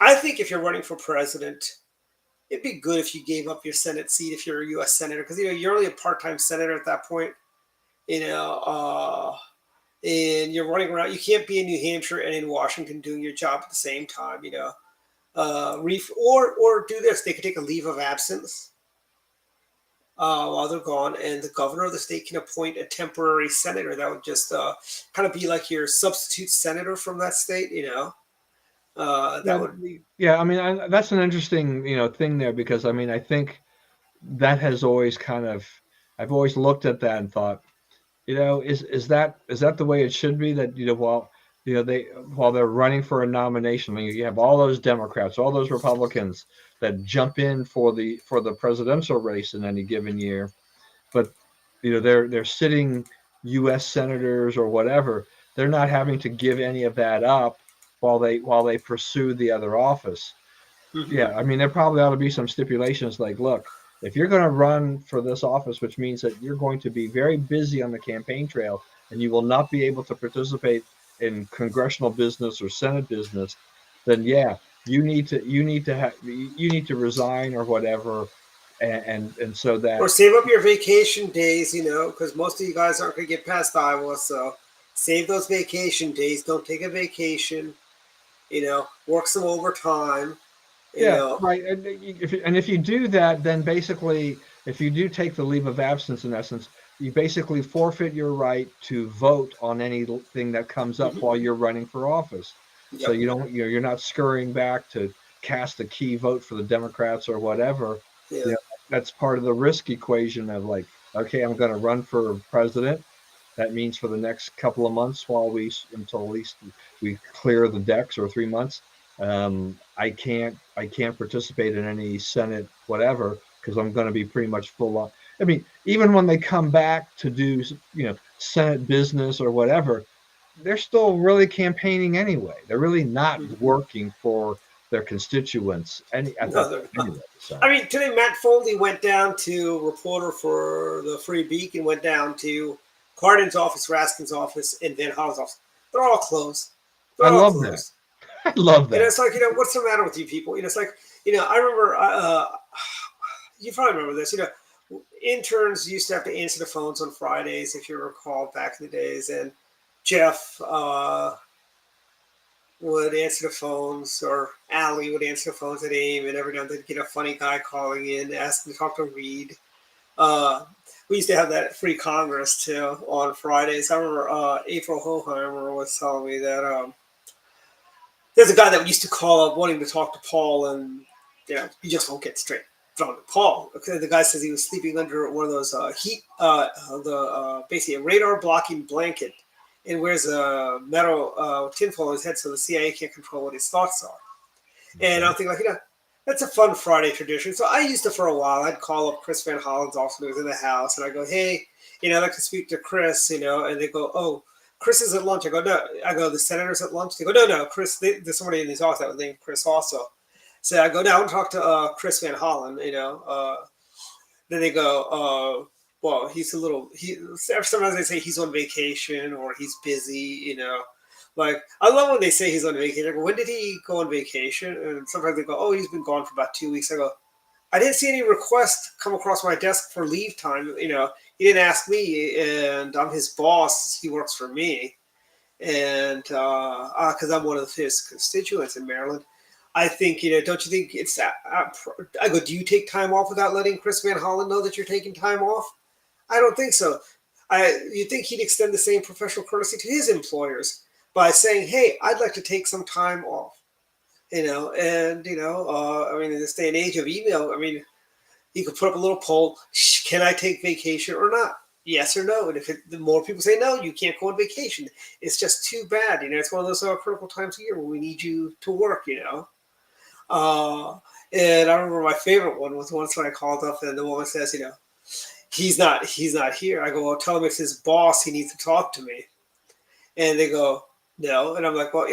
I think if you're running for president, it'd be good if you gave up your Senate seat if you're a U.S. senator, because, you know, you're only a part-time senator at that point, you know, and you're running around. You can't be in New Hampshire and in Washington doing your job at the same time, you know. Or do this. They could take a leave of absence while they're gone, and the governor of the state can appoint a temporary senator that would just kind of be like your substitute senator from that state, you know. That would be, yeah. I mean, that's an interesting, you know, thing there, because I mean, I think that has always kind of, I've always looked at that and thought, you know, is that the way it should be? That, you know, while they're running for a nomination, I mean, you have all those Democrats, all those Republicans that jump in for the presidential race in any given year, but, you know, they're sitting U.S. senators or whatever. They're not having to give any of that up while they pursue the other office. mm-hmm. Yeah, I mean, there probably ought to be some stipulations like, look, if you're going to run for this office, which means that you're going to be very busy on the campaign trail and you will not be able to participate in congressional business or Senate business, then yeah, you need to resign or whatever, and so that, or save up your vacation days, you know, because most of you guys aren't going to get past Iowa, so save those vacation days. Don't take a vacation, you know, work some overtime. You know. Right. And if you do that, then basically, if you do take the leave of absence, in essence, you basically forfeit your right to vote on anything that comes up while you're running for office. Yep. So you're not scurrying back to cast a key vote for the Democrats or whatever. Yeah. You know, that's part of the risk equation of like, okay, I'm going to run for president. That means for the next couple of months, until at least we clear the decks, or 3 months, I can't participate in any Senate whatever, because I'm going to be pretty much full on. I mean, even when they come back to do, you know, Senate business or whatever, they're still really campaigning anyway. They're really not working for their constituents anyway. So. I mean, today Matt Foley went down to, reporter for the Free Beacon, went down to Cardin's office, Raskin's office, and Van Hollen's office. They're all closed. I love that. I love that. And it's like, you know, what's the matter with you people? You know, it's like, you know, I remember, you probably remember this, you know, interns used to have to answer the phones on Fridays, if you recall, back in the days. And Jeff would answer the phones, or Allie would answer the phones at AIM, and every now and then get a funny guy calling in, asking to talk to Reed. We used to have that free Congress too on Fridays. I remember April Hoheimer was telling me that there's a guy that used to call up wanting to talk to Paul, and you know, he just won't get straight from Paul. Okay, the guy says he was sleeping under one of those basically a radar blocking blanket, and wears a metal tinfoil on his head so the CIA can't control what his thoughts are. And I'm thinking, like, you know, that's a fun Friday tradition. So I used to, for a while, I'd call up Chris Van Hollen's office when he was in the house, and I go, hey, you know, I'd like to speak to Chris, you know, and they go, oh, Chris is at lunch. I go, no. I go, the senator's at lunch? They go, no, Chris, there's somebody in his office that was named Chris also. So I go, no, I want to talk to Chris Van Hollen, you know. Then they go, well, sometimes they say he's on vacation or he's busy, you know. Like, I love when they say he's on vacation. I go, when did he go on vacation? And sometimes they go, oh, he's been gone for about 2 weeks. I go, I didn't see any requests come across my desk for leave time. You know, he didn't ask me, and I'm his boss. He works for me. And because I'm one of his constituents in Maryland, I think, don't you think it's? I go, do you take time off without letting Chris Van Hollen know that you're taking time off? I don't think so. You think he'd extend the same professional courtesy to his employers by saying, "Hey, I'd like to take some time off," and I mean, in this day and age of email, I mean, he could put up a little poll: can I take vacation or not? Yes or no. And if the more people say no, you can't go on vacation. It's just too bad. It's one of those critical times of year where we need you to work. And I remember my favorite one was once when I called up and the woman says, he's not here. I go, well, tell him it's his boss. He needs to talk to me. And they go, no. And I'm like, well,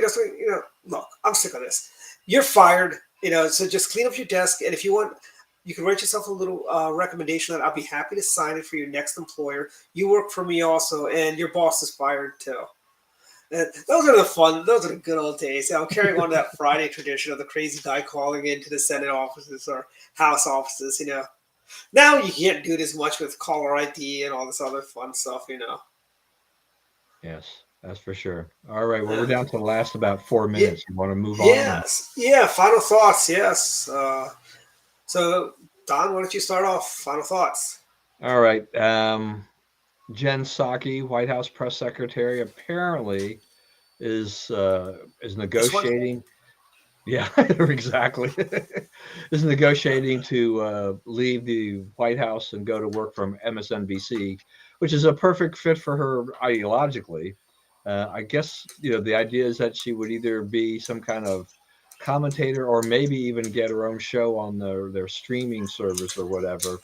look, I'm sick of this. You're fired. So just clean up your desk. And if you want, you can write yourself a little recommendation that I'll be happy to sign it for your next employer. You work for me also, and your boss is fired too. And those are the good old days. I'm carrying on that Friday tradition of the crazy guy calling into the Senate offices or House offices, Now you can't do it as much with caller ID and all this other fun stuff, Yes, that's for sure. All right. Well, we're down to the last about 4 minutes. You want to move on? Yes. Yeah. Final thoughts. Yes. So, Don, why don't you start off? Final thoughts. All right. Jen Psaki, White House press secretary, apparently is negotiating. Yeah, exactly. Is negotiating to leave the White House and go to work from MSNBC, which is a perfect fit for her ideologically. I guess the idea is that she would either be some kind of commentator or maybe even get her own show on their streaming service or whatever.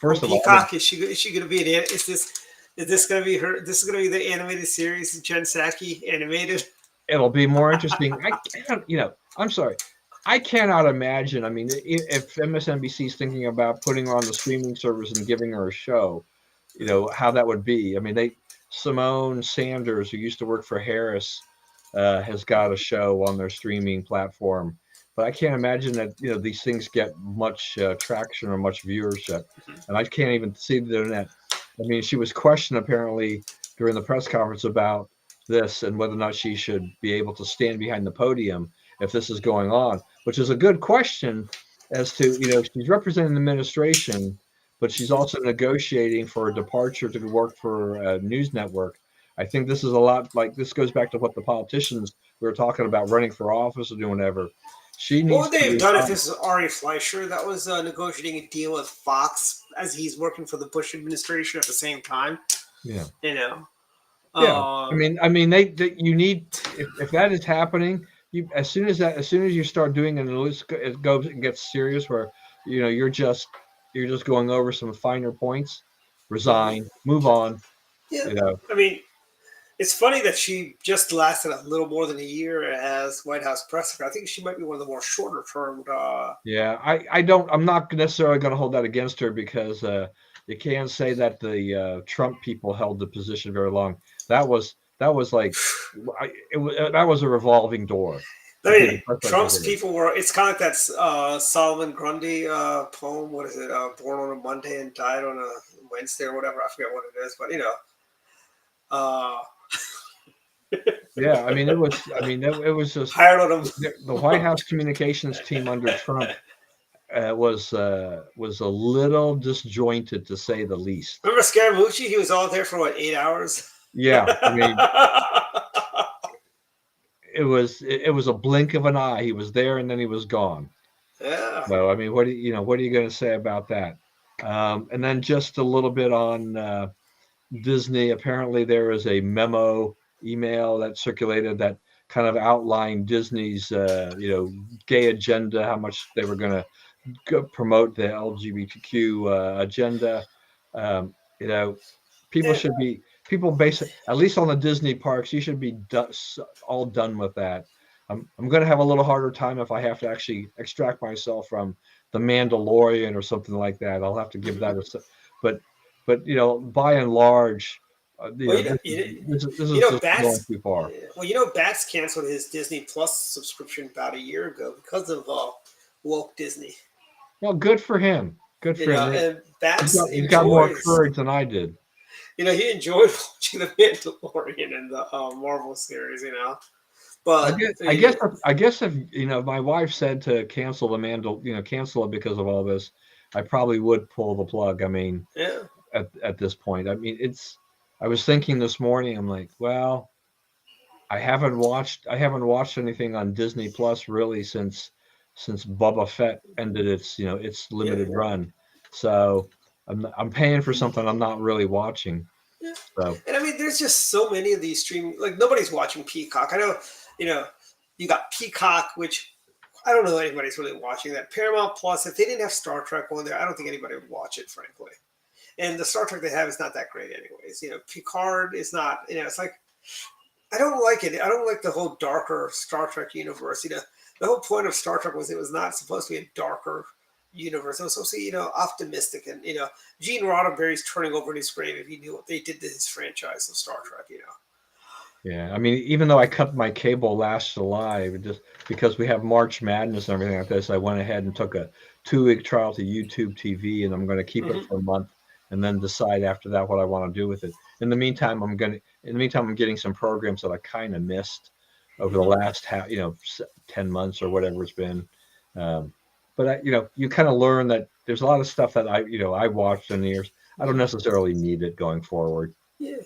First of all, Peacock, is she going to be is this going to be her? This is going to be the animated series, Jen Psaki animated. It'll be more interesting. I'm sorry. I cannot imagine. I mean, if MSNBC is thinking about putting her on the streaming service and giving her a show, how that would be. I mean, Simone Sanders, who used to work for Harris, has got a show on their streaming platform, but I can't imagine that these things get much traction or much viewership, and I can't even see the internet. I mean, she was questioned apparently during the press conference about this and whether or not she should be able to stand behind the podium if this is going on, which is a good question as to she's representing the administration, but she's also negotiating for a departure to work for a news network. I think this is a lot like this goes back to what the politicians we were talking about running for office or doing whatever. What would they have done if this is Ari Fleischer that was negotiating a deal with Fox as he's working for the Bush administration at the same time? Yeah. Yeah. I mean, you need if that is happening, as soon as you start doing it gets serious where you're just going over some finer points, resign, move on. Yeah. I mean, it's funny that she just lasted a little more than a year as White House press secretary. I think she might be one of the more shorter term. Yeah, I'm not necessarily going to hold that against her because you can't say that the Trump people held the position very long. That was like that was a revolving door. I mean, Trump's people were. It's kind of like that Solomon Grundy poem. What is it? Born on a Monday and died on a Wednesday or whatever. I forget what it is, but yeah, I mean, it was just hired on the White House communications team under Trump was a little disjointed, to say the least. Remember Scaramucci? He was all there for 8 hours. Yeah, I mean, it was a blink of an eye. He was there and then he was gone. Yeah. So I mean, what are you going to say about that? And then just a little bit on Disney. Apparently, there is a memo email that circulated that kind of outlined Disney's gay agenda, how much they were going to promote the LGBTQ agenda. People basically, at least on the Disney parks, you should be all done with that. I'm going to have a little harder time if I have to actually extract myself from The Mandalorian or something like that. I'll have to give that a, but by and large, this is just going too far. Well, Bats canceled his Disney Plus subscription about a year ago because of woke Disney. Well, good for him. Good for him. And Bats he's got more courage than I did. He enjoyed watching The Mandalorian and the Marvel series. But I guess if my wife said to cancel the cancel it because of all this, I probably would pull the plug. I mean, yeah, at this point, I mean, I was thinking this morning, I'm like, well, I haven't watched anything on Disney Plus really since Boba Fett ended its limited run. So I'm paying for something I'm not really watching. yeah. So And I mean, there's just so many of these streaming. Like nobody's watching Peacock. I know, you got Peacock, which I don't know anybody's really watching that. Paramount Plus, if they didn't have Star Trek on there, I don't think anybody would watch it, frankly. And the Star Trek they have is not that great, anyways. Picard is not. It's like I don't like it. I don't like the whole darker Star Trek universe. The whole point of Star Trek was it was not supposed to be a darker universe. It was supposed to be, optimistic, and Gene Roddenberry's turning over in his grave if he knew what they did to his franchise of Star Trek. yeah, I mean, even though I cut my cable last July, just because we have March Madness and everything like this, I went ahead and took a 2-week trial to YouTube TV, and I'm going to keep it for a month, and then decide after that what I want to do with it. In the meantime, I'm getting some programs that I kind of missed over the last 10 months or whatever it's been. But you kind of learn that there's a lot of stuff that I watched in the years. I don't necessarily need it going forward. Yeah,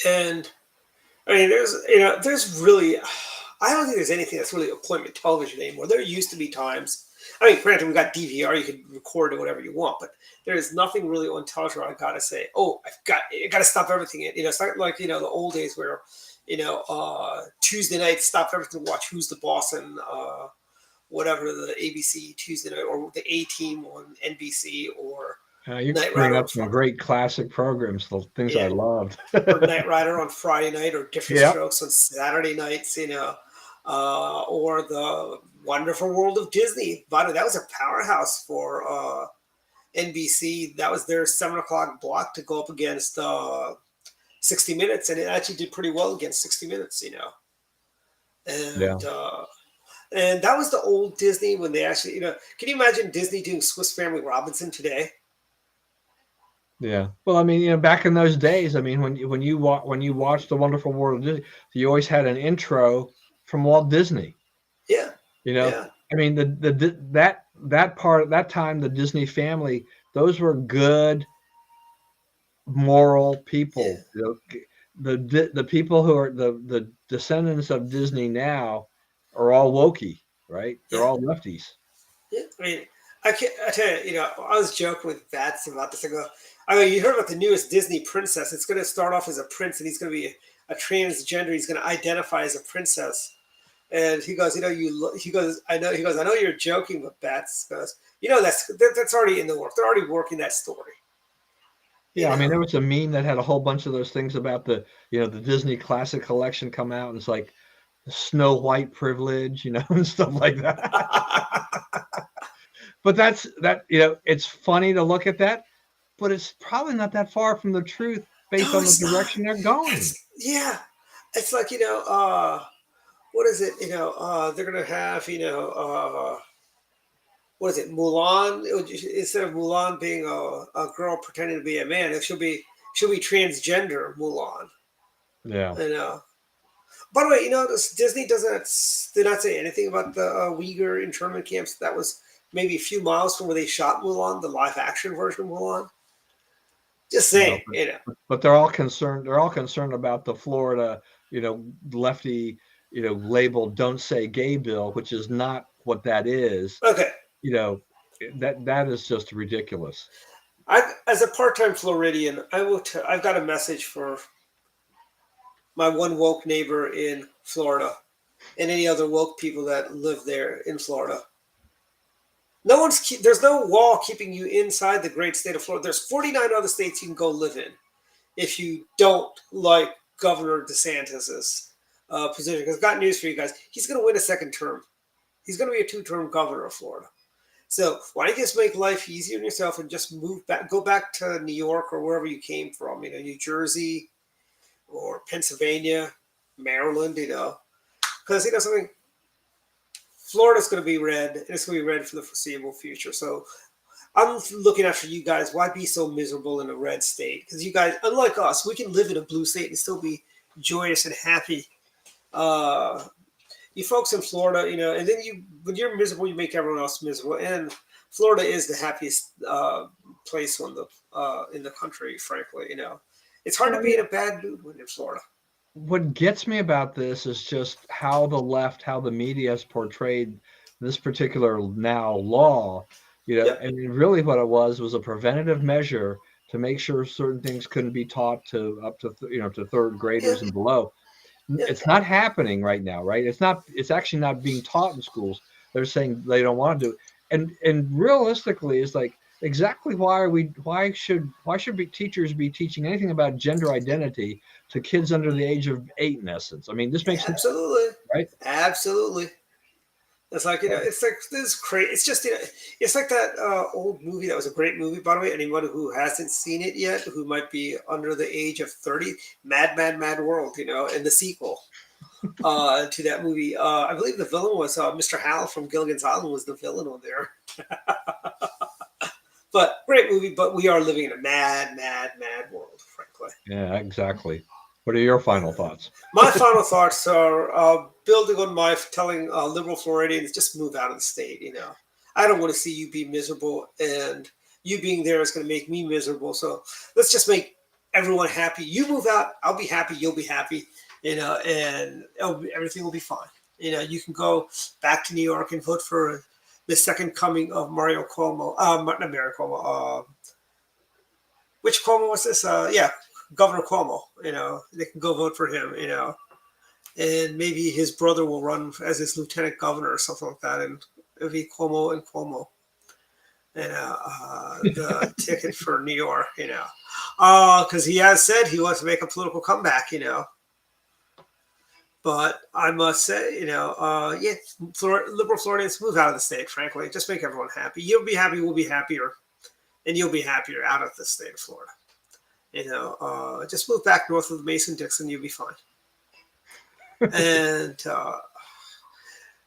and I mean, there's really, I don't think there's anything that's really appointment television anymore. There used to be times. I mean, granted, we got DVR, you can record it whatever you want, but there is nothing really on television where I gotta say, oh, I gotta stop everything. It's not like the old days where Tuesday night stop everything to watch Who's the Boss and whatever the ABC Tuesday night, or the A Team on NBC, or you bring up some great classic programs, the things I loved. or Knight Rider on Friday night, or Different Strokes on Saturday nights, or the Wonderful World of Disney. But that was a powerhouse for NBC. That was their 7:00 block to go up against 60 Minutes, and it actually did pretty well against 60 Minutes, And that was the old Disney when they actually, can you imagine Disney doing Swiss Family Robinson today? Yeah. Well, I mean, back in those days, I mean, when you watched The Wonderful World of Disney, you always had an intro from Walt Disney. Yeah. I mean, that part, that time, the Disney family, those were good, moral people. Yeah. The people who are the descendants of Disney now are all wokey, right? They're all lefties. Yeah. I mean, I tell you, I was joking with Bats about this. I mean, you heard about the newest Disney princess. It's going to start off as a prince, and he's going to be a transgender. He's going to identify as a princess. And he goes, I know you're joking, but Bats goes, that's already in the work. They're already working that story. Yeah, I mean, there was a meme that had a whole bunch of those things about the Disney Classic Collection come out, and it's like Snow White privilege, and stuff like that. But it's funny to look at that, but it's probably not that far from the truth based on the direction they're going. It's like, what is it? They're going to have, what is it? Mulan, instead of Mulan being a girl pretending to be a man, she'll be transgender Mulan. Yeah. By the way, Disney did not say anything about the Uyghur internment camps. That was maybe a few miles from where they shot Mulan, the live action version of Mulan. Just saying, But they're all concerned. They're all concerned about the Florida, lefty, labeled "Don't Say Gay" bill, which is not what that is. Okay. That is just ridiculous. As a part-time Floridian, I've got a message for my one woke neighbor in Florida and any other woke people that live there in Florida. There's no wall keeping you inside the great state of Florida. There's 49 other states you can go live in if you don't like Governor DeSantis's position. Because I've got news for you guys. He's going to win a second term. He's going to be a 2-term governor of Florida. So why don't you just make life easier on yourself and just go back to New York or wherever you came from, New Jersey or Pennsylvania, Maryland, because something. Florida's going to be red, and it's going to be red for the foreseeable future. So I'm looking after you guys. Why be so miserable in a red state? Because you guys, unlike us, we can live in a blue state and still be joyous and happy. you folks in Florida, and then when you're miserable, you make everyone else miserable. And Florida is the happiest place in the country, frankly. It's hard to be in a bad mood when you're in Florida. What gets me about this is just how the media has portrayed this particular now law, Yep. and really what it was a preventative measure to make sure certain things couldn't be taught to up to to third graders and below. Yeah. It's not happening right now, right? It's actually not being taught in schools. They're saying they don't want to do it. And realistically, it's like, exactly why should teachers be teaching anything about gender identity to kids under the age of 8, in essence? I mean, this makes Absolutely sense, right? Absolutely. It's like, it's like this crazy. It's just, it's like that old movie that was a great movie, by the way. Anyone who hasn't seen it yet, who might be under the age of 30, Mad World, and the sequel to that movie. I believe the villain was Mr. Hal from Gilligan's Island was the villain on there. But great movie, but we are living in a mad world, frankly. Yeah, exactly. What are your final thoughts? My final thoughts are building on my telling liberal Floridians, just move out of the state. I don't want to see you be miserable, and you being there is going to make me miserable. So let's just make everyone happy. You move out, I'll be happy, you'll be happy, and everything will be fine. You can go back to New York and vote for the second coming of Mario Cuomo. Not Mario Cuomo. Which Cuomo was this? Governor Cuomo. They can go vote for him. And maybe his brother will run as his lieutenant governor or something like that, and it'll be Cuomo and Cuomo. The ticket for New York. Because he has said he wants to make a political comeback. But I must say, liberal Floridians, move out of the state, frankly. Just make everyone happy. You'll be happy, we'll be happier, and you'll be happier out of the state of Florida. Just move back north of the Mason-Dixon, you'll be fine. And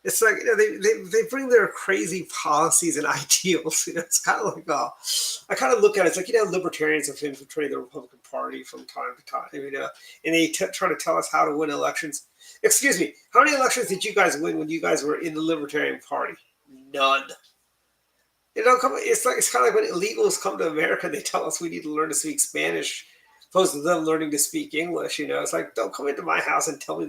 it's like, they bring their crazy policies and ideals. It's kind of like, I kind of look at it, it's like, libertarians have infiltrated the Republican Party from time to time, and they try to tell us how to win elections. Excuse me, how many elections did you guys win when you guys were in the Libertarian Party? None. It's kind of like when illegals come to America, they tell us we need to learn to speak Spanish, opposed to them learning to speak English. It's like, don't come into my house and tell me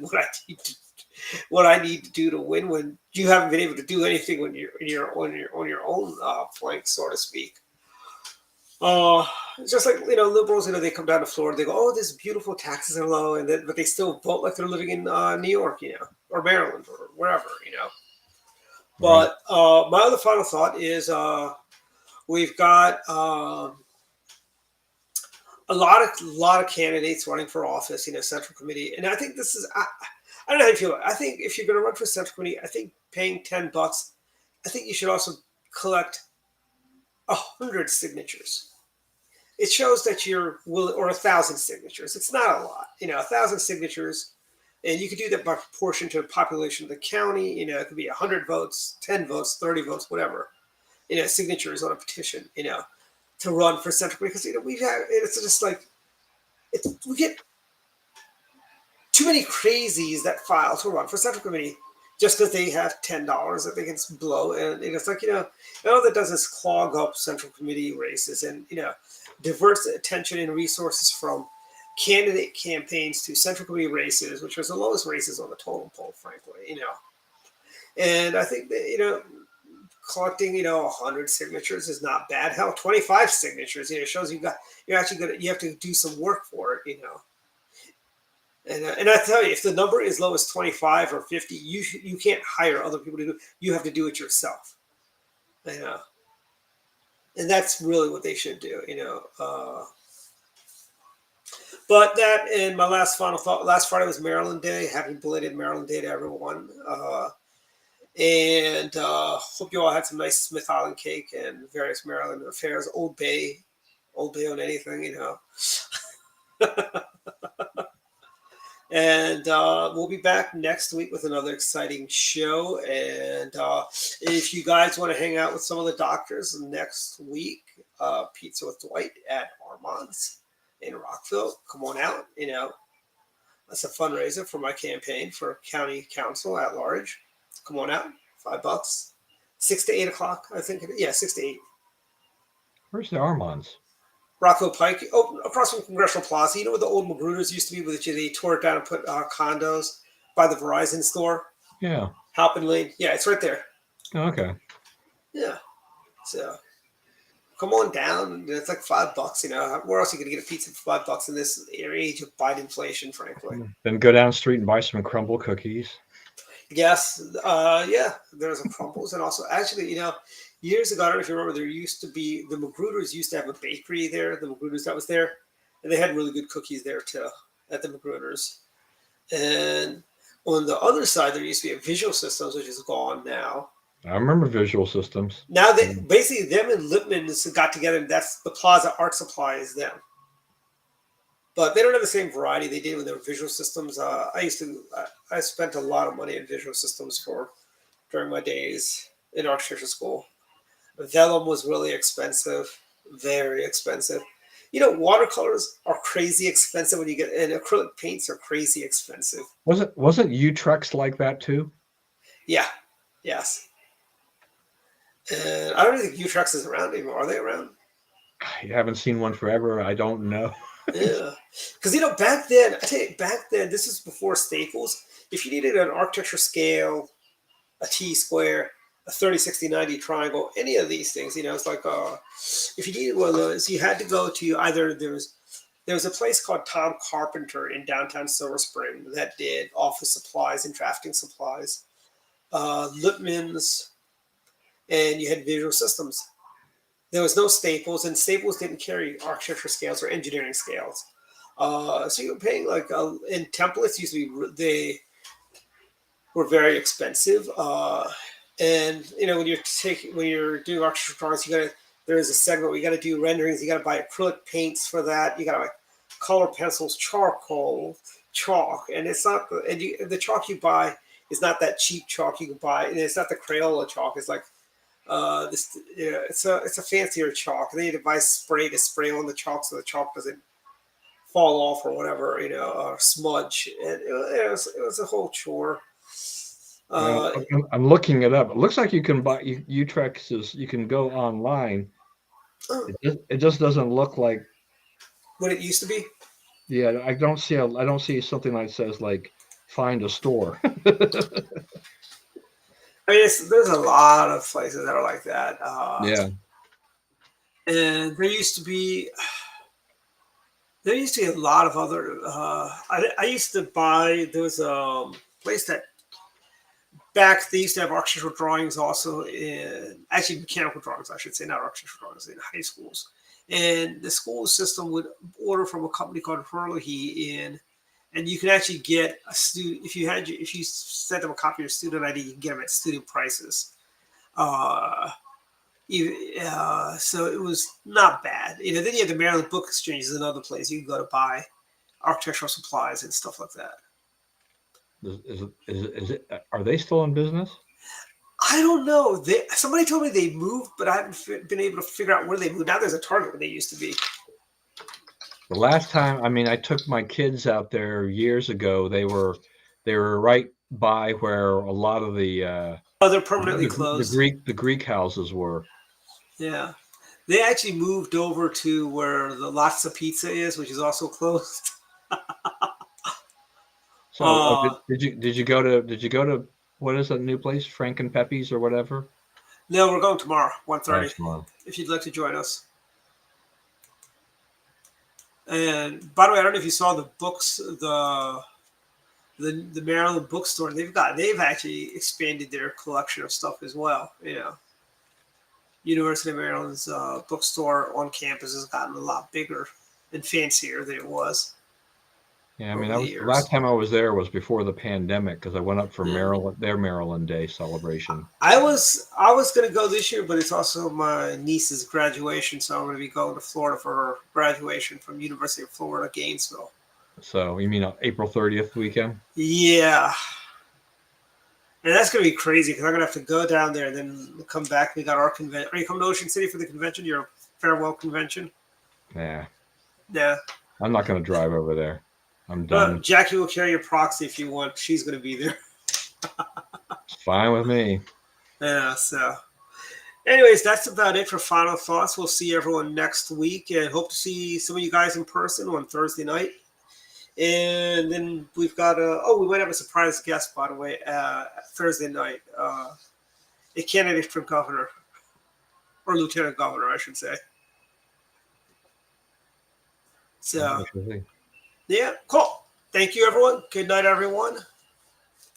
what I need to do to win when you haven't been able to do anything when you're on your own flank, so to speak. It's just like, liberals, they come down to Florida, they go, oh, this beautiful, taxes are low, but they still vote like they're living in New York, or Maryland, or wherever, But my other final thought is we've got a lot of candidates running for office, Central Committee, and I think this is, I don't know how you feel. I think if you're going to run for Central Committee, I think paying $10, I think you should also collect 100 signatures. It shows that you're willing, or 1,000 signatures. It's not a lot, 1,000 signatures, and you could do that by proportion to the population of the county. It could be 100 votes, 10 votes, 30 votes, whatever. Signatures on a petition, to run for Central Committee, because it's just like we get too many crazies that file to run for Central Committee just because they have $10 that they can blow, and it's like, all that does is clog up Central Committee races and diverts attention and resources from candidate campaigns to Central Committee races, which was the lowest races on the totem pole, frankly. And I think that collecting 100 signatures is not bad. Hell, 25 signatures shows you have to do some work for it. And I tell you, if the number is low as 25 or 50, you can't hire other people to do it. You have to do it yourself. And that's really what they should do. But that, and my final thought, last Friday was Maryland Day. Happy belated Maryland Day to everyone. And hope you all had some nice Smith Island cake and various Maryland affairs. Old Bay on anything, And we'll be back next week with another exciting show. And if you guys want to hang out with some of the doctors next week, Pizza with Dwight at Armand's in Rockville, come on out. That's a fundraiser for my campaign for county council at large. Come on out, $5, 6 to 8 o'clock. I think. Yeah, 6 to 8. Where's the Armands? Rocco Pike, across from Congressional Plaza. You know where the old Magruders used to be, where they tore it down and put condos by the Verizon store? Yeah. Halpin Lane. Yeah, it's right there. Okay. Yeah. So come on down. It's like $5. You know, where else are you gonna get a pizza for $5 in this age of Biden inflation? Frankly. Then go down the street and buy some crumble cookies. Yes. Yeah. There's a Crumbles, and also actually, you know, years ago, I don't know if you remember, there used to be the Magruders used to have a bakery there. The Magruders that was there, and they had really good cookies there too at the Magruders. And on the other side, there used to be a Visual Systems, which is gone now. I remember Visual Systems. Now they basically them and Lipman's got together, and that's the Plaza Art Supply is them. But they don't have the same variety they did with their Visual Systems. I spent a lot of money in Visual Systems during my days in architecture school. Vellum was really expensive, very expensive. You know, watercolors are crazy expensive when you get, and acrylic paints are crazy expensive. Wasn't Utrex like that too? Yeah, yes. And I don't think Utrex is around anymore. Are they around? I haven't seen one forever. I don't know. Yeah, because you know, back then, this is before Staples. If you needed an architecture scale, a T-square, a 30, 60, 90 triangle, any of these things, you know, it's like if you needed one of those, you had to go to either there was a place called Tom Carpenter in downtown Silver Spring that did office supplies and drafting supplies, Lippmann's, and you had Visual Systems. There was no Staples, and Staples didn't carry architecture scales or engineering scales. So you were paying like, and templates used to be, they were very expensive. And you know, when you're doing architectural drawings, there's a segment where you got to do renderings. You got to buy acrylic paints for that. You got to buy color pencils, charcoal, chalk, and it's not the chalk you buy is not that cheap chalk you can buy, and it's not the Crayola chalk. It's like it's a fancier chalk. They need to buy spray to spray on the chalk so the chalk doesn't fall off or whatever, you know, or smudge. And it was a whole chore. I'm looking it up. It looks like you can buy Utrex's. You can go online. It just doesn't look like what it used to be. Yeah, I don't see something that says like find a store. I mean, there's a lot of places that are like that. Yeah. And there used to be a lot of other. I used to buy. There was a place that back they used to have architectural drawings also actually mechanical drawings, I should say, not architectural drawings, in high schools. And the school system would order from a company called Hurley and you can actually get a student if you sent them a copy of your student ID, you can get them at student prices. So it was not bad. You know, then you have the Maryland Book Exchange is another place you can go to buy architectural supplies and stuff like that. Is it? Are they still in business? I don't know. Somebody told me they moved, but I haven't been able to figure out where they moved. Now there's a Target where they used to be. The last time, I mean, I took my kids out there years ago. They were right by where a lot of the they're permanently closed. The Greek houses were. Yeah, they actually moved over to where the Latza Pizza is, which is also closed. So did you go to what is that new place, Frank and Pepe's or whatever? No, we're going tomorrow, 1:30. Tomorrow. If you'd like to join us. And by the way, I don't know if you saw the books, the Maryland bookstore. They've actually expanded their collection of stuff as well. You know, University of Maryland's bookstore on campus has gotten a lot bigger and fancier than it was. Yeah, I mean, the last time I was there was before the pandemic because I went up for their Maryland Day celebration. I was going to go this year, but it's also my niece's graduation, so I'm going to be going to Florida for her graduation from University of Florida, Gainesville. So you mean April 30th weekend? Yeah. And that's going to be crazy because I'm going to have to go down there and then come back. We got our convention. Are you coming to Ocean City for the convention, your farewell convention? Yeah. Yeah. I'm not going to drive over there. I'm done. Jackie will carry your proxy if you want. She's going to be there. It's fine with me. Yeah, so. Anyways, that's about it for Final Thoughts. We'll see everyone next week and hope to see some of you guys in person on Thursday night. And then we've got we might have a surprise guest, by the way, Thursday night. A candidate for governor, or lieutenant governor, I should say. So, yeah, cool. Thank you, everyone. Good night, everyone.